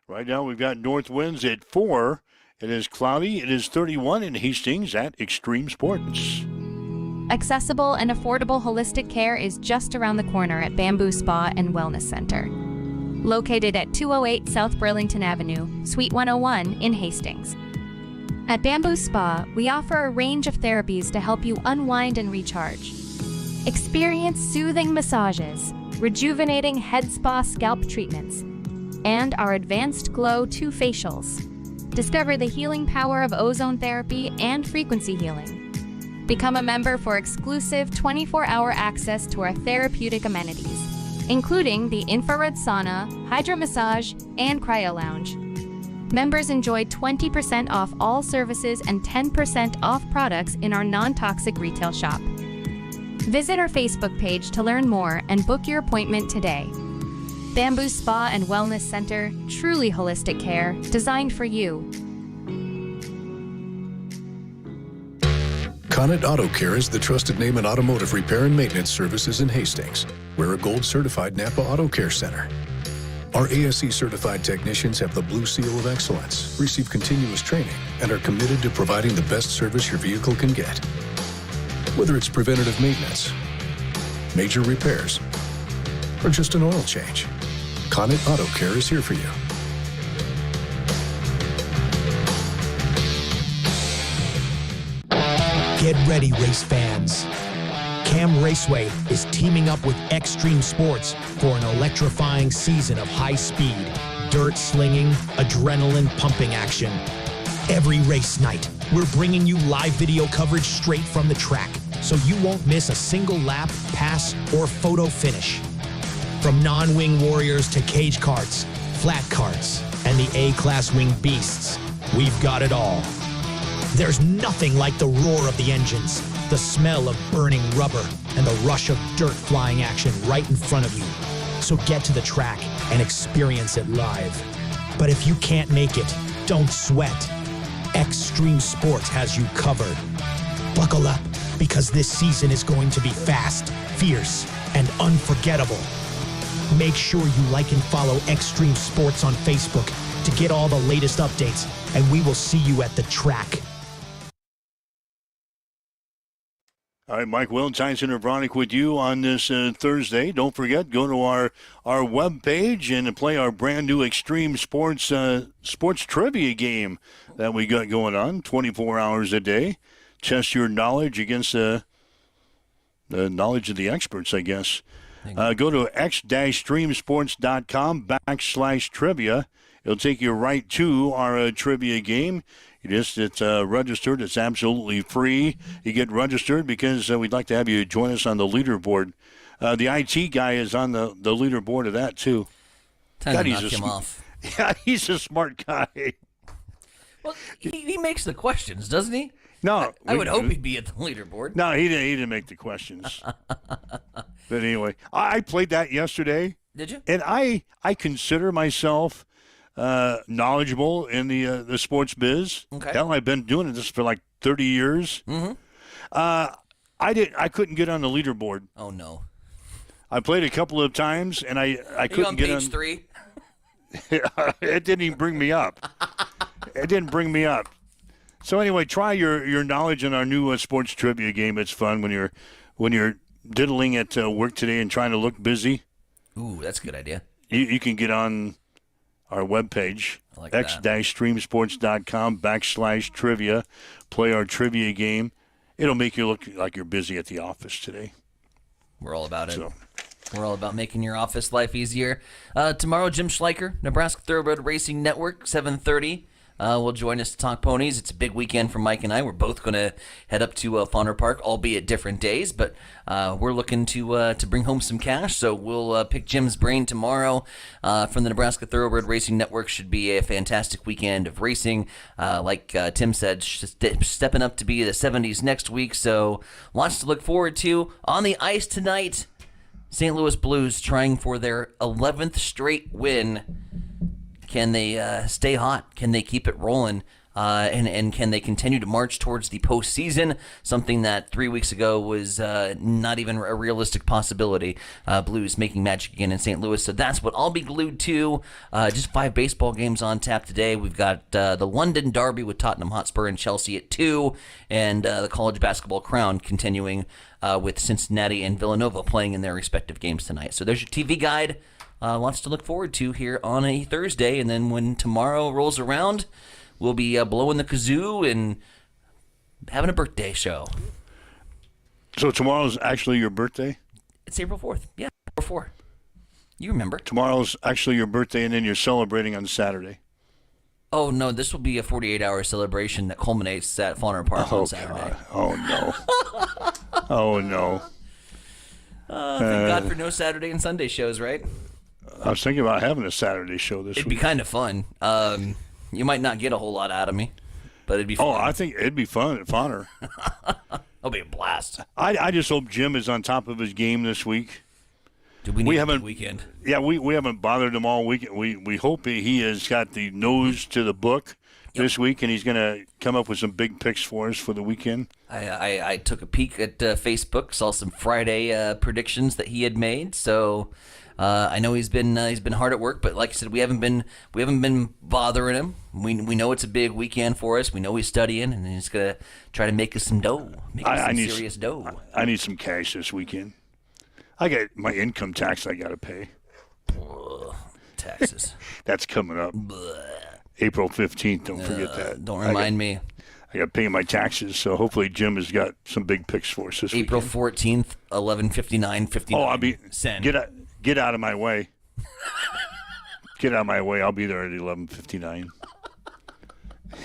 Right now we've got north winds at 4. It is cloudy. It is 31 in Hastings at Extreme Sports. Accessible and affordable holistic care is just around the corner at Bamboo Spa and Wellness Center. Located at 208 South Burlington Avenue, Suite 101 in Hastings. At Bamboo Spa, we offer a range of therapies to help you unwind and recharge. Experience soothing massages, rejuvenating head spa scalp treatments, and our Advanced Glow 2 facials. Discover the healing power of ozone therapy and frequency healing. Become a member for exclusive 24-hour access to our therapeutic amenities, including the infrared sauna, hydro massage, and cryo lounge. Members enjoy 20% off all services and 10% off products in our non-toxic retail shop. Visit our Facebook page to learn more and book your appointment today. Bamboo Spa and Wellness Center, truly holistic care, designed for you. Connet Auto Care is the trusted name in automotive repair and maintenance services in Hastings. We're a gold-certified Napa Auto Care Center. Our ASE-certified technicians have the Blue Seal of Excellence, receive continuous training, and are committed to providing the best service your vehicle can get. Whether it's preventative maintenance, major repairs, or just an oil change, Connet Auto Care is here for you. Get ready, race fans. Cam Raceway is teaming up with Extreme Sports for an electrifying season of high-speed, dirt-slinging, adrenaline-pumping action. Every race night, we're bringing you live video coverage straight from the track, so you won't miss a single lap, pass, or photo finish. From non-wing warriors to cage karts, flat karts, and the A-class wing beasts, we've got it all. There's nothing like the roar of the engines, the smell of burning rubber, and the rush of dirt flying action right in front of you. So get to the track and experience it live. But if you can't make it, don't sweat. Extreme Sports has you covered. Buckle up, because this season is going to be fast, fierce, and unforgettable. Make sure you like and follow Extreme Sports on Facebook to get all the latest updates, and we will see you at the track. All right, Mike Will, Tyson Avronic with you on this Thursday. Don't forget, go to our webpage and play our brand new Extreme Sports sports trivia game that we got going on 24 hours a day. Test your knowledge against the knowledge of the experts, I guess. Go to x-streamsports.com/trivia. It'll take you right to our trivia game. It's registered. It's absolutely free. You get registered because we'd like to have you join us on the leaderboard. The IT guy is on the leaderboard of that, too. Time to knock him off. Yeah, he's a smart guy. Well, he makes the questions, doesn't he? No. I would hope he'd be at the leaderboard. No, he didn't make the questions. But anyway, I played that yesterday. Did you? And I consider myself knowledgeable in the sports biz. Okay. Hell, I've been doing this for like 30 years. Mm-hmm. I couldn't get on the leaderboard. Oh no. I played a couple of times and I couldn't get on. Page 3? It didn't even bring me up. It didn't bring me up. So anyway, try your knowledge in our new sports trivia game. It's fun when you're diddling at work today and trying to look busy. Ooh, that's a good idea. You can get on our webpage, like x-streamsports.com/trivia. Play our trivia game. It'll make you look like you're busy at the office today. We're all about it. So. We're all about making your office life easier. Tomorrow, Jim Schleicher, Nebraska Thoroughbred Racing Network, 7:30. Will join us to talk ponies. It's a big weekend for Mike and I. We're both going to head up to Fauner Park, albeit different days, but we're looking to bring home some cash. So we'll pick Jim's brain tomorrow from the Nebraska Thoroughbred Racing Network. Should be a fantastic weekend of racing. Like Tim said, stepping up to be the 70s next week. So lots to look forward to. On the ice tonight, St. Louis Blues trying for their 11th straight win. Can they stay hot? Can they keep it rolling? And can they continue to march towards the postseason? Something that 3 weeks ago was not even a realistic possibility. Blues making magic again in St. Louis. So that's what I'll be glued to. Just 5 baseball games on tap today. We've got the London Derby with Tottenham Hotspur and Chelsea at 2. And the college basketball crown continuing with Cincinnati and Villanova playing in their respective games tonight. So there's your TV guide. Lots to look forward to here on a Thursday. And then when tomorrow rolls around, we'll be blowing the kazoo and having a birthday show. So tomorrow's actually your birthday? It's April 4th. Yeah, April 4th. You remember. Tomorrow's actually your birthday, and then you're celebrating on Saturday. Oh, no, this will be a 48-hour celebration that culminates at Fauner Park on Saturday. God. Oh, no. Oh, no. Thank God for no Saturday and Sunday shows, right? I was thinking about having a Saturday show this week. It'd be kind of fun. You might not get a whole lot out of me, but it'd be fun. Oh, I think it'd be fun at Fauner. It'll be a blast. I just hope Jim is on top of his game this week. Do we need a big weekend? Yeah, we haven't bothered him all weekend. We hope he has got the nose to the book this week, and he's going to come up with some big picks for us for the weekend. I took a peek at Facebook, saw some Friday predictions that he had made, so I know he's been hard at work, but like I said, we haven't been bothering him. We know it's a big weekend for us. We know he's studying, and he's gonna try to make us some dough, serious dough. I need some cash this weekend. I got my income tax I got to pay. Taxes. That's coming up. April 15th. Don't forget that. Don't remind me. I got to pay my taxes, so hopefully Jim has got some big picks for us this April weekend. 14th, 11:59:59. Oh, I'll be send. Get out of my way. Get out of my way. I'll be there at 11:59.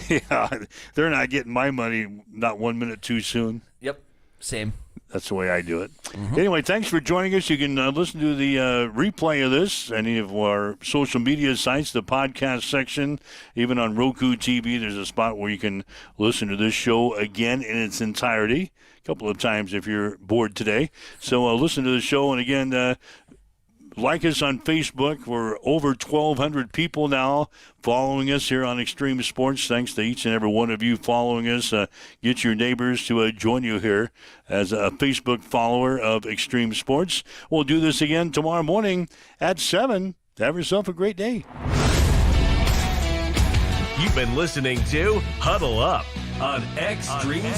Yeah, they're not getting my money not 1 minute too soon. Yep, same. That's the way I do it. Anyway, thanks for joining us. You can listen to the replay of this, any of our social media sites, the podcast section, even on Roku TV. There's a spot where you can listen to this show again in its entirety, a couple of times if you're bored today. So listen to the show, and again, Like us on Facebook. We're over 1,200 people now following us here on Extreme Sports. Thanks to each and every one of you following us. Get your neighbors to join you here as a Facebook follower of Extreme Sports. We'll do this again tomorrow morning at 7. Have yourself a great day. You've been listening to Huddle Up on Extreme